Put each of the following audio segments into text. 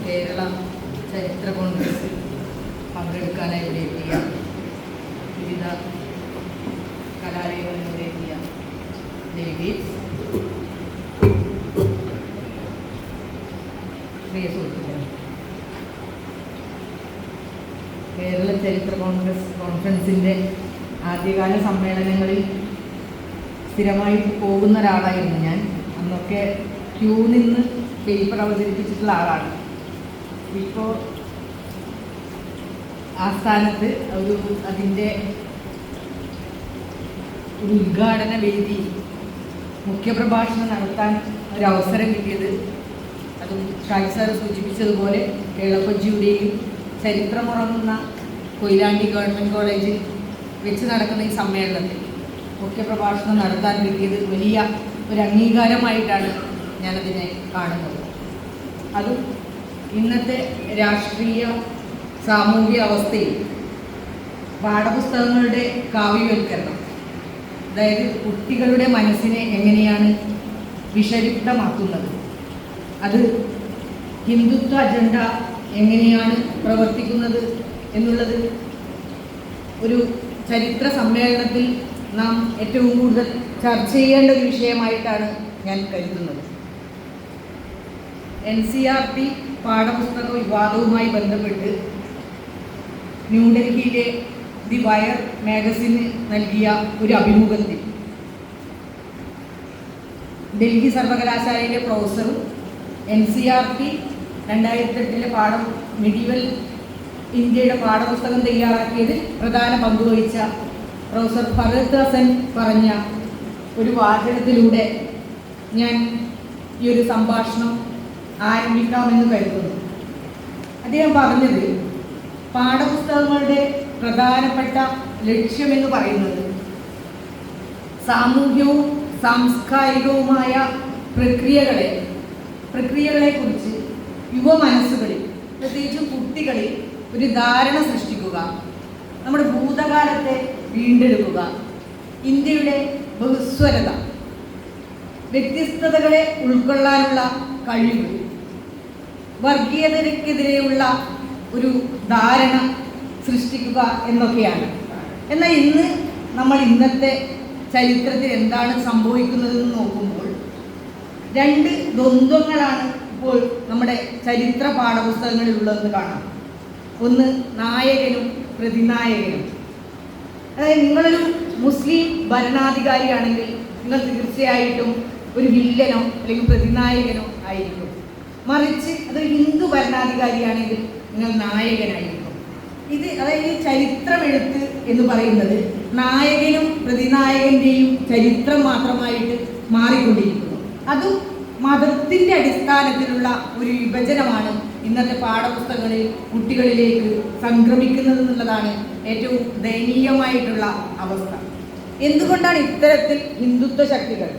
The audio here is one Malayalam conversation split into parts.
കേരള ചരിത്ര കോൺഗ്രസ് പങ്കെടുക്കാനായി ഇവിടെ എത്തിയ വിവിധ കലാലയങ്ങളിലൂടെ എത്തിയ ഡെലിഗേറ്റ്സ്, പ്രിയ സുഹൃത്തുക്കളെ, കേരള ചരിത്ര കോൺഫറൻസിൻ്റെ ആദ്യകാല സമ്മേളനങ്ങളിൽ സ്ഥിരമായി പോകുന്ന ഒരാളായിരുന്നു ഞാൻ. അന്നൊക്കെ ക്യൂ നിന്ന് പേപ്പർ അവതരിപ്പിച്ചിട്ടുള്ള ആളാണ്. ഇപ്പോൾ ആസ്ഥാനത്ത് അതിൻ്റെ ഒരു ഉദ്ഘാടന വേദി മുഖ്യപ്രഭാഷണം നടത്താൻ ഒരവസരം കിട്ടിയത്, അതും ഷാജി സാർ സൂചിപ്പിച്ചതുപോലെ കേളപ്പജിയുടെയും ചരിത്രമുറങ്ങുന്ന കൊയിലാണ്ടി ഗവൺമെൻറ് കോളേജിൽ വെച്ച് നടക്കുന്ന ഈ സമ്മേളനത്തിൽ മുഖ്യപ്രഭാഷണം നടത്താൻ കിട്ടിയത് വലിയ ഒരു അംഗീകാരമായിട്ടാണ് ഞാനതിനെ കാണുന്നത്. അതും ഇന്നത്തെ രാഷ്ട്രീയ സാമൂഹിക അവസ്ഥയിൽ പാഠപുസ്തകങ്ങളുടെ കാവ്യവൽക്കരണം, അതായത് കുട്ടികളുടെ മനസ്സിനെ എങ്ങനെയാണ് വിഷലിപ്തമാക്കുന്നത്, അത് ഹിന്ദുത്വ അജണ്ട എങ്ങനെയാണ് പ്രവർത്തിക്കുന്നത് എന്നുള്ളത് ഒരു ചരിത്ര സമ്മേളനത്തിൽ നാം ഏറ്റവും കൂടുതൽ ചർച്ച ചെയ്യേണ്ട ഒരു വിഷയമായിട്ടാണ് ഞാൻ കരുതുന്നത്. NCERT പാഠപുസ്തക വിവാദവുമായി ബന്ധപ്പെട്ട് ന്യൂഡൽഹിയിലെ ദി വയർ മാഗസിന് നൽകിയ ഒരു അഭിമുഖത്തിൽ ഡൽഹി സർവകലാശാലയിലെ പ്രൊഫസറും NCERT 2008 മിഡീവൽ ഇന്ത്യയുടെ പാഠപുസ്തകം തയ്യാറാക്കിയതിൽ പ്രധാന പങ്കുവഹിച്ച പ്രൊഫസർ ഫറദ് ഹസൻ പറഞ്ഞ ഒരു വാചകത്തിലൂടെ ഞാൻ ഈ ഒരു സംഭാഷണം ആരംഭിക്കാമെന്ന് കരുതുന്നു. അദ്ദേഹം പറഞ്ഞത്, പാഠപുസ്തകങ്ങളുടെ പ്രധാനപ്പെട്ട ലക്ഷ്യമെന്ന് പറയുന്നത് സാമൂഹ്യവും സാംസ്കാരികവുമായ പ്രക്രിയകളെക്കുറിച്ച് യുവ മനസ്സുകളിൽ, പ്രത്യേകിച്ചും കുട്ടികളിൽ ഒരു ധാരണ സൃഷ്ടിക്കുക, നമ്മുടെ ഭൂതകാലത്തെ വീണ്ടെടുക്കുക, ഇന്ത്യയുടെ ബഹുസ്വരത, വ്യത്യസ്തതകളെ ഉൾക്കൊള്ളാനുള്ള കഴിവ്, വർഗീയതയ്ക്കെതിരെയുള്ള ഒരു ധാരണ സൃഷ്ടിക്കുക എന്നൊക്കെയാണ്. എന്നാൽ ഇന്നത്തെ ചരിത്രത്തിൽ എന്താണ് സംഭവിക്കുന്നതെന്ന് നോക്കുമ്പോൾ രണ്ട് ദ്വന്ദ്വങ്ങളാണ് ഇപ്പോൾ നമ്മുടെ ചരിത്ര പാഠപുസ്തകങ്ങളിൽ ഉള്ളതെന്ന് കാണാം. ഒന്ന് നായകനും പ്രതിനായകനും. അതായത് നിങ്ങളൊരു മുസ്ലിം ഭരണാധികാരിയാണെങ്കിൽ നിങ്ങൾ തീർച്ചയായിട്ടും ഒരു വില്ലനോ അല്ലെങ്കിൽ പ്രതിനായകനോ ആയിരിക്കും. മറിച്ച് അതൊരു ഹിന്ദു ഭരണാധികാരിയാണെങ്കിൽ നിങ്ങൾ നായകനായിരിക്കും. അതായത് ചരിത്രമെഴുത്ത് എന്ന് പറയുന്നത് നായകനും പ്രതിനായകൻ്റെയും ചരിത്രം മാത്രമായിട്ട് മാറിക്കൊണ്ടിരിക്കുന്നു. അതും മതത്തിൻ്റെ അടിസ്ഥാനത്തിലുള്ള ഒരു വിഭജനമാണ് ഇന്നത്തെ പാഠപുസ്തകങ്ങളിൽ കുട്ടികളിലേക്ക് സംക്രമിക്കുന്നത് എന്നുള്ളതാണ് ഏറ്റവും ദയനീയമായിട്ടുള്ള അവസ്ഥ. എന്തുകൊണ്ടാണ് ഇത്തരത്തിൽ ഹിന്ദുത്വ ശക്തികൾ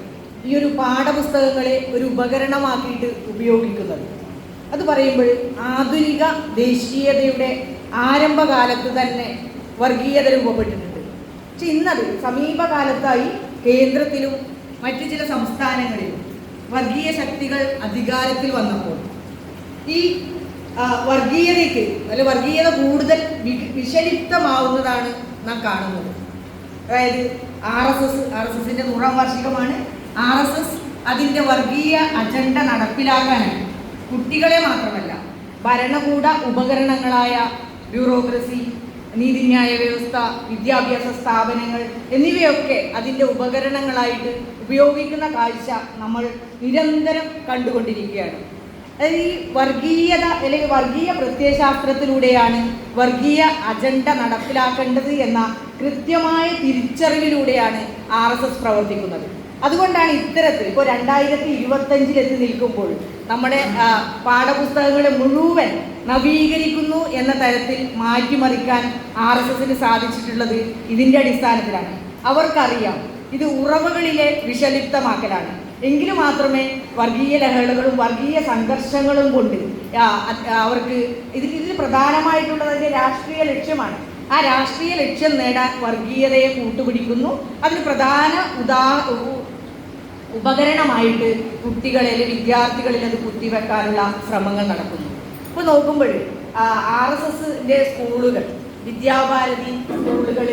ഈ ഒരു പാഠപുസ്തകങ്ങളെ ഒരു ഉപകരണമാക്കിയിട്ട് ഉപയോഗിക്കുന്നത്? അത് പറയുമ്പോൾ ആധുനിക ദേശീയതയുടെ ആരംഭകാലത്ത് തന്നെ വർഗീയത രൂപപ്പെട്ടിട്ടുണ്ട്. പക്ഷെ ഇന്നത് സമീപകാലത്തായി കേന്ദ്രത്തിലും മറ്റു ചില സംസ്ഥാനങ്ങളിലും വർഗീയ ശക്തികൾ അധികാരത്തിൽ വന്നപ്പോൾ ഈ വർഗീയതയ്ക്ക് വർഗീയത കൂടുതൽ വിഷലിപ്തമാവുന്നതാണ് നാം കാണുന്നത്. അതായത് RSSന്റെ 100ാം വാർഷികമാണ്. RSS അതിൻ്റെ വർഗീയ അജണ്ട നടപ്പിലാക്കാനായി കുട്ടികളെ മാത്രമല്ല ഭരണകൂട ഉപകരണങ്ങളായ ബ്യൂറോക്രസി, നീതിന്യായ വ്യവസ്ഥ, വിദ്യാഭ്യാസ സ്ഥാപനങ്ങൾ എന്നിവയൊക്കെ അതിൻ്റെ ഉപകരണങ്ങളായിട്ട് ഉപയോഗിക്കുന്ന കാഴ്ച നമ്മൾ നിരന്തരം കണ്ടുകൊണ്ടിരിക്കുകയാണ്. അതായത് ഈ വർഗീയത അല്ലെങ്കിൽ വർഗീയ പ്രത്യയശാസ്ത്രത്തിലൂടെയാണ് വർഗീയ അജണ്ട നടപ്പിലാക്കേണ്ടത് എന്ന കൃത്യമായ തിരിച്ചറിവിലൂടെയാണ് RSS പ്രവർത്തിക്കുന്നത്. അതുകൊണ്ടാണ് ഇത്തരത്തിൽ ഇപ്പോൾ 2025 നിൽക്കുമ്പോൾ നമ്മുടെ പാഠപുസ്തകങ്ങളെ മുഴുവൻ നവീകരിക്കുന്നു എന്ന തരത്തിൽ മാറ്റിമറിക്കാൻ RSSന് സാധിച്ചിട്ടുള്ളത് ഇതിൻ്റെ അടിസ്ഥാനത്തിലാണ്. അവർക്കറിയാം ഇത് ഉറവുകളിലെ വിഷലിപ്തമാക്കലാണ്. എങ്കിൽ മാത്രമേ വർഗീയ ലഹളകളും വർഗീയ സംഘർഷങ്ങളും കൊണ്ട് അവർക്ക് ഇതിൽ പ്രധാനമായിട്ടുള്ളത് അതിൻ്റെ രാഷ്ട്രീയ ലക്ഷ്യമാണ്. ആ രാഷ്ട്രീയ ലക്ഷ്യം നേടാൻ വർഗീയതയെ കൂട്ടുപിടിക്കുന്നു. അതിന് പ്രധാന ഉപകരണമായിട്ട് കുട്ടികളിൽ, വിദ്യാർത്ഥികളിൽ അത് കുത്തിവെക്കാനുള്ള ശ്രമങ്ങൾ നടക്കുന്നു. ഇപ്പോൾ നോക്കുമ്പോൾ RSSന്റെ സ്കൂളുകൾ, വിദ്യാഭാരതി സ്കൂളുകൾ,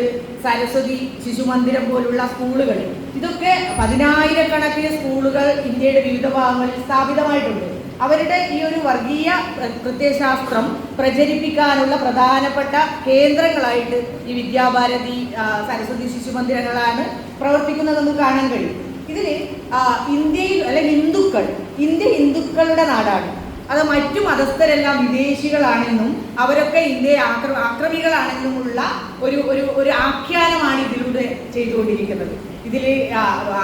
സരസ്വതി ശിശുമന്ദിരം പോലുള്ള സ്കൂളുകൾ, ഇതൊക്കെ 10,000-കണക്കിന് സ്കൂളുകൾ ഇന്ത്യയുടെ വിവിധ ഭാഗങ്ങളിൽ സ്ഥാപിതമായിട്ടുണ്ട്. അവരുടെ ഈ ഒരു വർഗീയ പ്രത്യയശാസ്ത്രം പ്രചരിപ്പിക്കാനുള്ള പ്രധാനപ്പെട്ട കേന്ദ്രങ്ങളായിട്ട് ഈ വിദ്യാഭാരതി, സരസ്വതി ശിശുമന്ദിരങ്ങളാണ് പ്രവർത്തിക്കുന്നതെന്ന് കാണാൻ കഴിയും. ഇതിൽ ഇന്ത്യയിൽ അല്ലെങ്കിൽ ഇന്ത്യ ഹിന്ദുക്കളുടെ നാടാണ്. അത് മറ്റു മതസ്ഥരെല്ലാം വിദേശികളാണെന്നും അവരൊക്കെ ഇന്ത്യയെ ആക്രമികളാണെന്നുമുള്ള ഒരു ആഖ്യാനമാണ് ഇതിലൂടെ ചെയ്തുകൊണ്ടിരിക്കുന്നത്. ഇതിൽ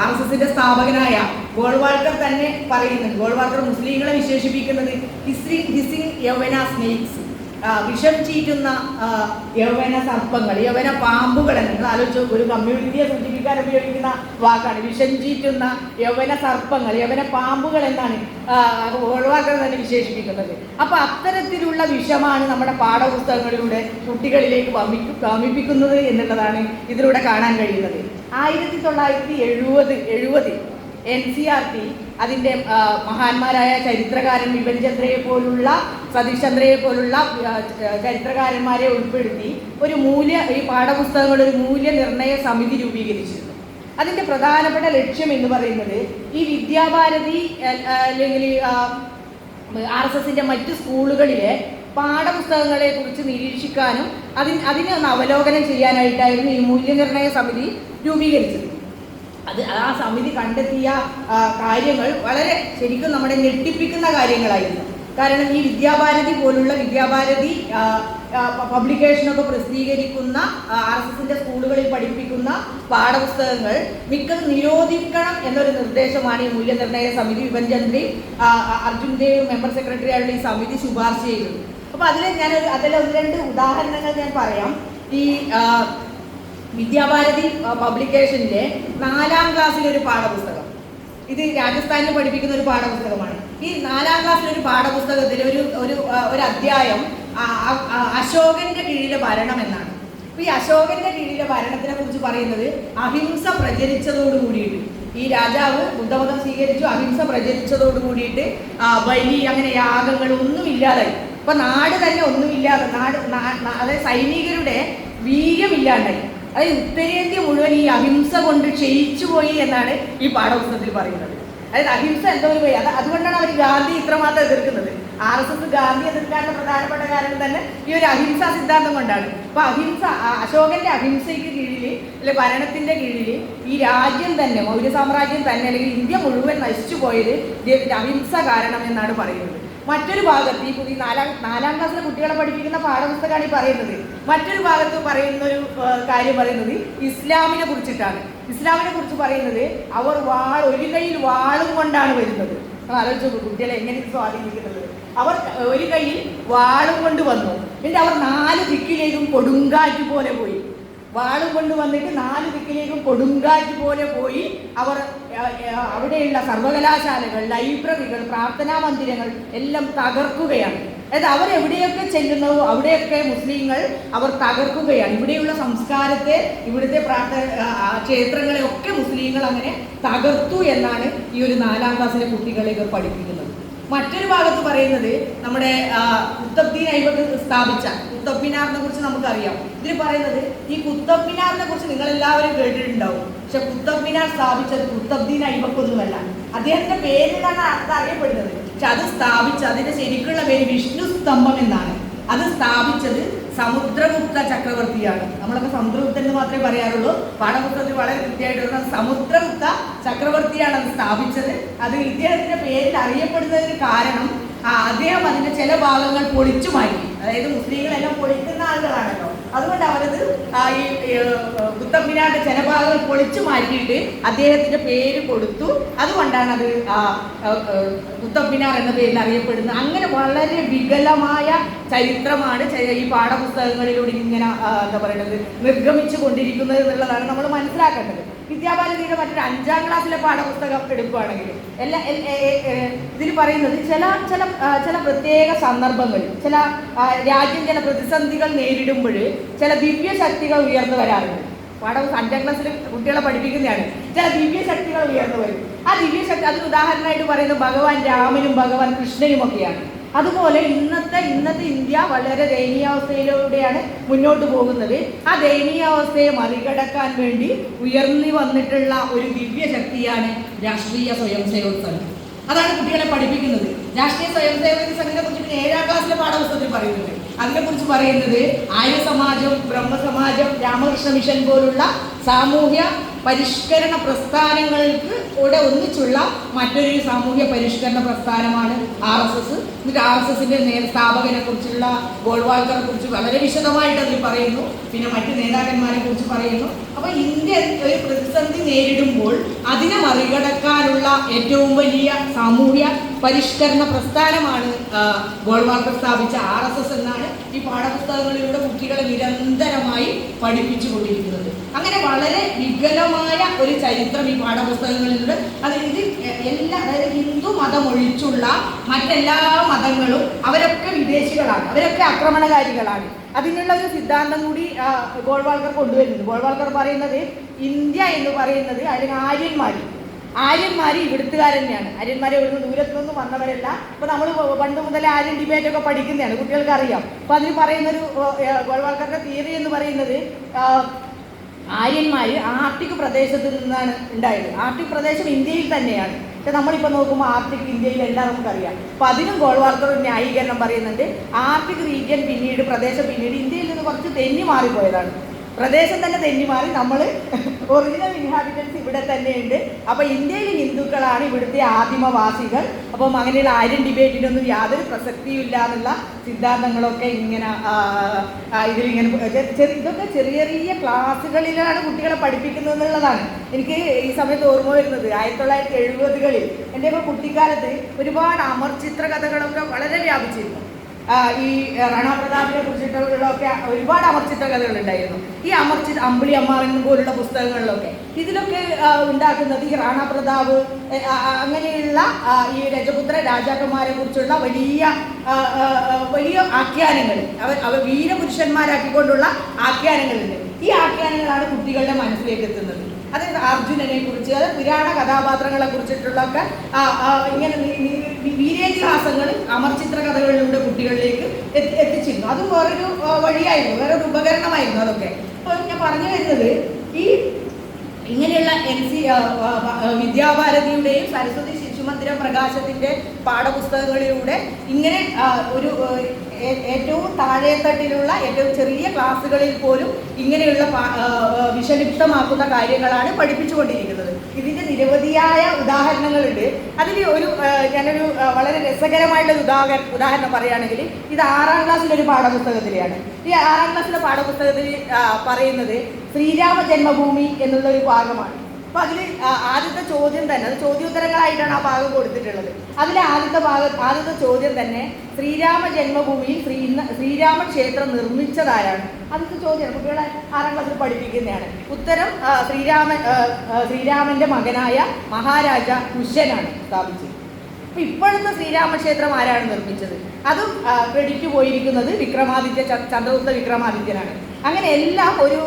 RSSന്റെ സ്ഥാപകനായ ഗോൾവാൾക്കർ തന്നെ പറയുന്നുണ്ട്. ഗോൾവാൾക്കർ മുസ്ലിങ്ങളെ വിശേഷിപ്പിക്കുന്നത് ഹിസിംഗ് യൗവന സ്നേക്സ്, വിഷം ചീറ്റുന്ന യൗവന സർപ്പങ്ങൾ, യൗവന പാമ്പുകൾ എന്ന്. നിങ്ങൾ ആലോചിച്ചു, ഒരു കമ്മ്യൂണിറ്റിയെ സൂചിപ്പിക്കാൻ ഉപയോഗിക്കുന്ന വാക്കാണ് വിഷം ചീറ്റുന്ന യൗവന സർപ്പങ്ങൾ, യൗവന പാമ്പുകൾ എന്നാണ് ഗോൾവാൾക്കർ തന്നെ വിശേഷിപ്പിക്കുന്നത്. അപ്പൊ അത്തരത്തിലുള്ള വിഷമാണ് നമ്മുടെ പാഠപുസ്തകങ്ങളിലൂടെ കുട്ടികളിലേക്ക് വമിപ്പിക്കുന്നത് എന്നുള്ളതാണ് ഇതിലൂടെ കാണാൻ കഴിയുന്നത്. 1970 NCERT അതിൻ്റെ മഹാന്മാരായ ചരിത്രകാരൻ ബിപിൻ ചന്ദ്രയെ പോലുള്ള, സതീഷ് ചന്ദ്രയെ പോലുള്ള ചരിത്രകാരന്മാരെ ഉൾപ്പെടുത്തി ഈ പാഠപുസ്തകങ്ങളുടെ ഒരു മൂല്യനിർണ്ണയ സമിതി രൂപീകരിച്ചിരുന്നു. അതിൻ്റെ പ്രധാനപ്പെട്ട ലക്ഷ്യം എന്ന് പറയുന്നത് ഈ വിദ്യാഭാരതി അല്ലെങ്കിൽ RSSന്റെ മറ്റ് സ്കൂളുകളിലെ പാഠപുസ്തകങ്ങളെ കുറിച്ച് നിരീക്ഷിക്കാനും അതിനെ ഒന്ന് അവലോകനം ചെയ്യാനായിട്ടായിരുന്നു ഈ മൂല്യനിർണ്ണയ സമിതി രൂപീകരിച്ചത്. ആ സമിതി കണ്ടെത്തിയ കാര്യങ്ങൾ വളരെ ശരിക്കും നമ്മുടെ ഞെട്ടിപ്പിക്കുന്ന കാര്യങ്ങളായിരുന്നു. കാരണം ഈ വിദ്യാഭാരതി പോലുള്ള പബ്ലിക്കേഷനൊക്കെ പ്രസിദ്ധീകരിക്കുന്ന RSSന്റെ സ്കൂളുകളിൽ പഠിപ്പിക്കുന്ന പാഠപുസ്തകങ്ങൾ മിക്കത് നിരോധിക്കണം എന്നൊരു നിർദ്ദേശമാണ് ഈ മൂല്യനിർണ്ണയ സമിതി, ബിപിൻ ചന്ദ്രയും അർജുൻ ദേവ് മെമ്പർ സെക്രട്ടറി ആയിട്ടുള്ള ഈ സമിതി ശുപാർശ ചെയ്തത്. അപ്പോൾ അതിലെ ഒന്ന് രണ്ട് ഉദാഹരണങ്ങൾ ഞാൻ പറയാം. ഈ വിദ്യാഭാരതി പബ്ലിക്കേഷനിലെ 4ാം ക്ലാസ്സിലൊരു പാഠപുസ്തകം, ഇത് രാജസ്ഥാനിൽ പഠിപ്പിക്കുന്ന ഒരു പാഠപുസ്തകമാണ്. ഈ 4ാം ക്ലാസ്സിലൊരു പാഠപുസ്തകത്തിൽ ഒരു അധ്യായം അശോകന്റെ കീഴിലെ ഭരണം എന്നാണ്. അപ്പോൾ ഈ അശോകന്റെ കീഴിലെ ഭരണത്തിനെ കുറിച്ച് പറയുന്നത് അഹിംസ പ്രചരിച്ചതോടുകൂടിയിട്ട്, ഈ രാജാവ് ബുദ്ധമതം സ്വീകരിച്ചു, അഹിംസ പ്രചരിച്ചതോടുകൂടിയിട്ട് ബലി അങ്ങനെ യാഗങ്ങൾ ഒന്നും ഇല്ലാതായി. അപ്പൊ നാട് തന്നെ ഒന്നുമില്ലാതെ, അതായത് സൈനികരുടെ വീര്യമില്ലാണ്ടായി. അതായത് ഉത്തരേന്ത്യ മുഴുവൻ ഈ അഹിംസ കൊണ്ട് ക്ഷയിച്ചു പോയി എന്നാണ് ഈ പാഠപുസ്തകത്തിൽ പറയുന്നത്. അതായത് അഹിംസ എന്തോ ഒരു പോയി. അതുകൊണ്ടാണ് അവർ ഗാന്ധി ഇത്രമാത്രം എതിർക്കുന്നത്. RSS ഗാന്ധി എതിർക്കാനുള്ള പ്രധാനപ്പെട്ട കാരണം തന്നെ ഈ ഒരു അഹിംസാ സിദ്ധാന്തം കൊണ്ടാണ്. അപ്പൊ അശോകന്റെ അഹിംസയ്ക്ക് കീഴിൽ അല്ലെ ഭരണത്തിന്റെ കീഴിൽ ഈ രാജ്യം തന്നെ, മൗര്യ സാമ്രാജ്യം തന്നെ അല്ലെങ്കിൽ ഇന്ത്യ മുഴുവൻ നശിച്ചു പോയത് അഹിംസ കാരണം എന്നാണ് പറയുന്നത്. മറ്റൊരു ഭാഗത്ത് ഈ 4ാം ക്ലാസ്സിലെ കുട്ടികളെ പഠിപ്പിക്കുന്ന പാഠപുസ്തകമാണ് ഈ പറയുന്നത്. മറ്റൊരു ഭാഗത്ത് പറയുന്ന ഒരു കാര്യം പറയുന്നത് ഇസ്ലാമിനെ കുറിച്ചിട്ടാണ്. ഇസ്ലാമിനെ കുറിച്ച് പറയുന്നത് അവർ ഒരു കയ്യിൽ വാളും കൊണ്ടാണ് വരുന്നത്. ആലോചിച്ചു കുട്ടികളെ എങ്ങനെ സ്വാധീനിക്കുന്നത്. അവർ ഒരു കയ്യിൽ വാളും കൊണ്ട് വന്നു, എന്നിട്ട് അവർ 4 ദിക്കിലേക്കും കൊടുങ്കാറ്റ് പോലെ പോയി. വാളും കൊണ്ട് വന്നിട്ട് 4 ദിക്കിലേക്കും കൊടുങ്കാറ്റ് പോലെ പോയി. അവർ അവിടെയുള്ള സർവകലാശാലകൾ, ലൈബ്രറികൾ, പ്രാർത്ഥനാ മന്ദിരങ്ങൾ എല്ലാം തകർക്കുകയാണ്. അതായത് അവരെവിടെയൊക്കെ ചെല്ലുന്നോ അവിടെയൊക്കെ മുസ്ലിങ്ങൾ അവർ തകർക്കുകയാണ്. ഇവിടെയുള്ള സംസ്കാരത്തെ, ഇവിടുത്തെ ക്ഷേത്രങ്ങളെ ഒക്കെ മുസ്ലിങ്ങൾ അങ്ങനെ തകർത്തു എന്നാണ് ഈ ഒരു 4ാം ക്ലാസ്സിലെ കുട്ടികളെ ഇവർ പഠിപ്പിക്കുന്നത്. മറ്റൊരു ഭാഗത്ത് പറയുന്നത് നമ്മുടെ കുത്തബ്ദീൻ ഐബക്ക് സ്ഥാപിച്ച കുത്തബ് മിനാറിനെ കുറിച്ച് നമുക്കറിയാം. ഇതിൽ പറയുന്നത് ഈ കുത്തബ് മിനാറിനെ കുറിച്ച് നിങ്ങളെല്ലാവരും കേട്ടിട്ടുണ്ടാവും. പക്ഷെ കുത്തബ് മിനാർ സ്ഥാപിച്ചത് കുത്തബ്ദീൻ ഐബക്കൊന്നുമല്ല. അദ്ദേഹത്തിന്റെ പേരിലാണ് അത് അറിയപ്പെടുന്നത്. പക്ഷെ അത് സ്ഥാപിച്ച, അതിന്റെ ശരിക്കുള്ള പേര് വിഷ്ണു സ്തംഭം എന്നാണ്. അത് സ്ഥാപിച്ചത് സമുദ്രഗുപ്ത ചക്രവർത്തിയാണ്. നമ്മളൊക്കെ സമുദ്രഗുപ്തൻ എന്ന് മാത്രമേ പറയാറുള്ളൂ. പാഠപുസ്തകത്തിൽ വളരെ കൃത്യമായിട്ട് വരുന്ന സമുദ്രഗുപ്ത ചക്രവർത്തിയാണ് അത് സ്ഥാപിച്ചത്. അത് ഇദ്ദേഹത്തിന്റെ പേരിൽ അറിയപ്പെടുന്നതിന് കാരണം അദ്ദേഹം അതിന്റെ ചില ഭാഗങ്ങൾ പൊളിച്ചു മാറ്റി. അതായത് മുസ്ലിങ്ങളെല്ലാം പൊളിക്കുന്ന ആളുകളാണല്ലോ, അതുകൊണ്ട് അവരത് ഈ കുത്തബ് മിനാറിന്റെ ചില ഭാഗങ്ങൾ പൊളിച്ചു മാറ്റിയിട്ട് അദ്ദേഹത്തിന്റെ പേര് കൊടുത്തു. അതുകൊണ്ടാണ് അത് കുത്തബ് മിനാർ എന്ന പേരിൽ അറിയപ്പെടുന്നത്. അങ്ങനെ വളരെ വികലമായ ചരിത്രമാണ് ഈ പാഠപുസ്തകങ്ങളിലൂടെ ഇങ്ങനെ എന്താ പറയുന്നത് നിർഗമിച്ചു കൊണ്ടിരിക്കുന്നത് എന്നുള്ളതാണ് നമ്മൾ മനസ്സിലാക്കേണ്ടത്. വിദ്യാഭാരതിയുടെ മറ്റൊരു 5ാം ക്ലാസ്സിലെ പാഠപുസ്തകം എടുക്കുകയാണെങ്കിൽ ഇതിൽ പറയുന്നത് ചില പ്രത്യേക സന്ദർഭങ്ങളിൽ ചില രാജ്യം ചില പ്രതിസന്ധികൾ നേരിടുമ്പോൾ ചില ദിവ്യശക്തികൾ ഉയർന്നു വരാറുണ്ട്. 5ാം ക്ലാസ്സിൽ കുട്ടികളെ പഠിപ്പിക്കുന്നതാണ്. ചില ദിവ്യശക്തികൾ ഉയർന്നു വരും. ആ ദിവ്യശക്തി അതിന് ഉദാഹരണമായിട്ട് പറയുന്നത് ഭഗവാൻ രാമനും ഭഗവാൻ കൃഷ്ണനും ഒക്കെയാണ്. അതുപോലെ ഇന്നത്തെ ഇന്ത്യ വളരെ ദയനീയാവസ്ഥയിലൂടെയാണ് മുന്നോട്ട് പോകുന്നത്. ആ ദയനീയാവസ്ഥയെ മറികടക്കാൻ വേണ്ടി ഉയർന്നു വന്നിട്ടുള്ള ഒരു ദിവ്യ ശക്തിയാണ് രാഷ്ട്രീയ സ്വയം സേവക സംഘം. അതാണ് കുട്ടികളെ പഠിപ്പിക്കുന്നത്. രാഷ്ട്രീയ സ്വയം സേവക സംഘത്തെ കുറിച്ച് 7ാം ക്ലാസ്സിലെ പാഠപുസ്തകത്തിൽ പറയുന്നുണ്ട്. അതിനെക്കുറിച്ച് പറയുന്നത് ആര്യ സമാജം, ബ്രഹ്മസമാജം, രാമകൃഷ്ണ മിഷൻ പോലുള്ള സാമൂഹ്യ പരിഷ്കരണ പ്രസ്ഥാനങ്ങൾക്ക് കൂടെ ഒന്നിച്ചുള്ള മറ്റൊരു സാമൂഹ്യ പരിഷ്കരണ പ്രസ്ഥാനമാണ് RSS. എന്നിട്ട് RSSന്റെ സ്ഥാപകനെ കുറിച്ചുള്ള ഗോൾവാൾക്കറെ കുറിച്ച് വളരെ വിശദമായിട്ട് അതിൽ പറയുന്നു. പിന്നെ മറ്റു നേതാക്കന്മാരെ കുറിച്ച് പറയുന്നു. അപ്പോൾ ഇന്ത്യ ഒരു പ്രതിസന്ധി നേരിടുമ്പോൾ അതിനെ മറികടക്കാനുള്ള ഏറ്റവും വലിയ സാമൂഹ്യ പരിഷ്കരണ പ്രസ്ഥാനമാണ് ഗോൾവാൾക്കർ സ്ഥാപിച്ച RSS എന്നാണ് ഈ പാഠപുസ്തകങ്ങളിലൂടെ കുട്ടികളെ നിരന്തരമായി പഠിപ്പിച്ചു കൊണ്ടിരിക്കുന്നത്. അങ്ങനെ വളരെ വികലമായ ഒരു ചരിത്രം ഈ പാഠപുസ്തകങ്ങളിലൂടെ ഇത് അതായത് ഹിന്ദു മതം ഒഴിച്ചുള്ള മറ്റെല്ലാ മതങ്ങളും അവരൊക്കെ വിദേശികളാണ്, അവരൊക്കെ ആക്രമണകാരികളാണ്. അതിനുള്ള ഒരു സിദ്ധാന്തം കൂടി ഗോൾവാൾക്കർ കൊണ്ടുവരുന്നത്. ഗോൾവാൾക്കർ പറയുന്നത് ഇന്ത്യ എന്ന് പറയുന്നത് അല്ലെങ്കിൽ ആര്യന്മാർ ഇവിടുത്തുകാർ തന്നെയാണ്. ആര്യന്മാരെ ഇവിടുന്ന് ദൂരത്തുനിന്ന് വന്നവരല്ല. ഇപ്പോൾ നമ്മൾ പണ്ട് മുതലേ ആര്യൻ ഡിബേറ്റൊക്കെ പഠിക്കുന്നതാണ്, കുട്ടികൾക്ക് അറിയാം. അപ്പോൾ അതിൽ പറയുന്നൊരു ഗോൾവാൾക്കറുടെ തിയറി എന്ന് പറയുന്നത് ആര്യന്മാർ ആർട്ടിക് പ്രദേശത്ത് നിന്നാണ് ഉണ്ടായത്. ആർട്ടിക് പ്രദേശം ഇന്ത്യയിൽ തന്നെയാണ്. പക്ഷെ നമ്മളിപ്പോൾ നോക്കുമ്പോൾ ആർട്ടിക് ഇന്ത്യയിലല്ല, നമുക്കറിയാം. അപ്പോൾ അതിനും ഗോൾവാൾക്കർ ഒരു ന്യായീകരണം പറയുന്നുണ്ട്. ആർട്ടിക് റീജിയൻ പ്രദേശം പിന്നീട് ഇന്ത്യയിൽ നിന്ന് കുറച്ച് തെന്നി മാറിപ്പോയതാണ്. പ്രദേശം തന്നെ തെന്നി മാറി, നമ്മൾ ഒറിജിനൽ ഇൻഹാബിറ്റൻസ് ഇവിടെ തന്നെയുണ്ട്. അപ്പോൾ ഇന്ത്യയിൽ ഹിന്ദുക്കളാണ് ഇവിടുത്തെ ആദിമവാസികൾ. അപ്പം അങ്ങനെയുള്ള ആര്യൻ ഡിബേറ്റിനൊന്നും യാതൊരു പ്രസക്തിയും ഇല്ല എന്നുള്ള സിദ്ധാന്തങ്ങളൊക്കെ ഇങ്ങനെ ഇതിലിങ്ങനെ ഇതൊക്കെ ചെറിയ ചെറിയ ക്ലാസ്സുകളിലാണ് കുട്ടികളെ പഠിപ്പിക്കുന്നത് എന്നുള്ളതാണ് എനിക്ക് ഈ സമയത്ത് ഓർമ്മ വരുന്നത്. 1970-കളിൽ എൻ്റെ കുട്ടിക്കാലത്ത് ഒരുപാട് അമർ ചിത്ര കഥകളൊക്കെ വളരെ വ്യാപിച്ചിരുന്നു. ഈ റാണാ പ്രതാപിനെ കുറിച്ചിട്ടുള്ളൊക്കെ ഒരുപാട് അമർചിത്ര കഥകളുണ്ടായിരുന്നു. ഈ അമ്പിളി അമ്മാവൻ പോലുള്ള പുസ്തകങ്ങളിലൊക്കെ ഇതിലൊക്കെ ഉണ്ടാക്കുന്നത് ഈ റാണാ പ്രതാപ് അങ്ങനെയുള്ള ഈ രജപുത്ര രാജാക്കന്മാരെ കുറിച്ചുള്ള വലിയ ആഖ്യാനങ്ങൾ, അവർ വീരപുരുഷന്മാരാക്കിക്കൊണ്ടുള്ള ആഖ്യാനങ്ങളുണ്ട്. ഈ ആഖ്യാനങ്ങളാണ് കുട്ടികളുടെ മനസ്സിലേക്ക് എത്തുന്നത്. അതായത് അർജുനനെ കുറിച്ച്, അത് പുരാണ കഥാപാത്രങ്ങളെ കുറിച്ചിട്ടുള്ളൊക്കെ ഇങ്ങനെ വീരേതിഹാസങ്ങൾ അമർചിത്ര കഥകളിലൂടെ കുട്ടികളിലേക്ക് എത്തിച്ചിരുന്നു. അത് വേറൊരു വഴിയായിരുന്നു, വേറൊരു ഉപകരണമായിരുന്നു അതൊക്കെ. അപ്പോൾ ഞാൻ പറഞ്ഞു വരുന്നത് ഈ ഇങ്ങനെയുള്ള വിദ്യാഭാരതിയുടെയും സരസ്വതി ശിശുമന്ദിരം പ്രകാശത്തിൻ്റെ പാഠപുസ്തകങ്ങളിലൂടെ ഇങ്ങനെ ഒരു ഏറ്റവും താഴെത്തട്ടിലുള്ള ഏറ്റവും ചെറിയ ക്ലാസ്സുകളിൽ പോലും ഇങ്ങനെയുള്ള വിഷലിപ്തമാക്കുന്ന കാര്യങ്ങളാണ് പഠിപ്പിച്ചുകൊണ്ടിരിക്കുന്നത്. ഇതിൻ്റെ നിരവധിയായ ഉദാഹരണങ്ങളുണ്ട്. അതിൽ ഞാനൊരു വളരെ രസകരമായിട്ടുള്ള ഉദാഹരണം പറയുകയാണെങ്കിൽ, ഇത് 6ാം ക്ലാസ്സിലൊരു പാഠപുസ്തകത്തിലെയാണ്. ഈ 6ാം ക്ലാസ്സിലെ പാഠപുസ്തകത്തിൽ പറയുന്നത് ശ്രീരാമ ജന്മഭൂമി എന്നുള്ളൊരു ഭാഗമാണ്. അപ്പോൾ അതിൽ ആദ്യത്തെ ചോദ്യം തന്നെ, അത് ചോദ്യോത്തരങ്ങളായിട്ടാണ് ആ ഭാഗം കൊടുത്തിട്ടുള്ളത്. അതിലെ ആദ്യത്തെ ചോദ്യം തന്നെ ശ്രീരാമ ജന്മഭൂമിയിൽ ശ്രീരാമ ക്ഷേത്രം നിർമ്മിച്ചതാരാണ്? ആദ്യത്തെ ചോദ്യമാണ്, കുട്ടികളെ 6ാം ക്ലാസ്സിൽ പഠിപ്പിക്കുന്നതാണ്. ഉത്തരം ശ്രീരാമൻ്റെ മകനായ മഹാരാജ കുശനാണ് സ്ഥാപിച്ചത്. അപ്പോൾ ഇപ്പോഴത്തെ ശ്രീരാമക്ഷേത്രം ആരാണ് നിർമ്മിച്ചത്? അതും ക്രെഡിറ്റ് പോയിരിക്കുന്നത് ചന്ദ്രഗുപ്ത വിക്രമാദിത്യനാണ്. അങ്ങനെ എല്ലാം ഒരു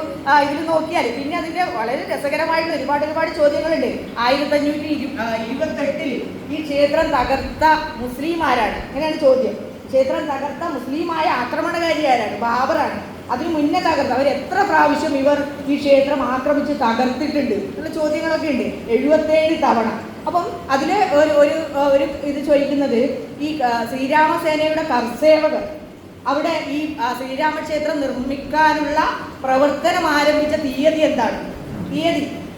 ഇതിൽ നോക്കിയാൽ പിന്നെ അതിൻ്റെ വളരെ രസകരമായിട്ടുള്ള ഒരുപാട് ചോദ്യങ്ങളുണ്ട്. 1528 ഈ ക്ഷേത്രം തകർത്ത മുസ്ലിം ആരാണ്? അങ്ങനെയാണ് ചോദ്യം. ക്ഷേത്രം തകർത്ത മുസ്ലിമായ ആക്രമണകാരി ആരാണ്? ബാബറാണ്. അതിന് മുന്നേ അവർ എത്ര പ്രാവശ്യം ഇവർ ഈ ക്ഷേത്രം ആക്രമിച്ച് തകർത്തിട്ടുണ്ട് എന്നുള്ള ചോദ്യങ്ങളൊക്കെ ഉണ്ട്. 77 തവണ. അപ്പം അതിൽ ഒരു ഇത് ചോദിക്കുന്നത്, ഈ ശ്രീരാമസേനയുടെ കർസേവകർ അവിടെ ഈ ശ്രീരാമക്ഷേത്രം നിർമ്മിക്കാനുള്ള പ്രവർത്തനം ആരംഭിച്ച തീയതി എന്താണ്?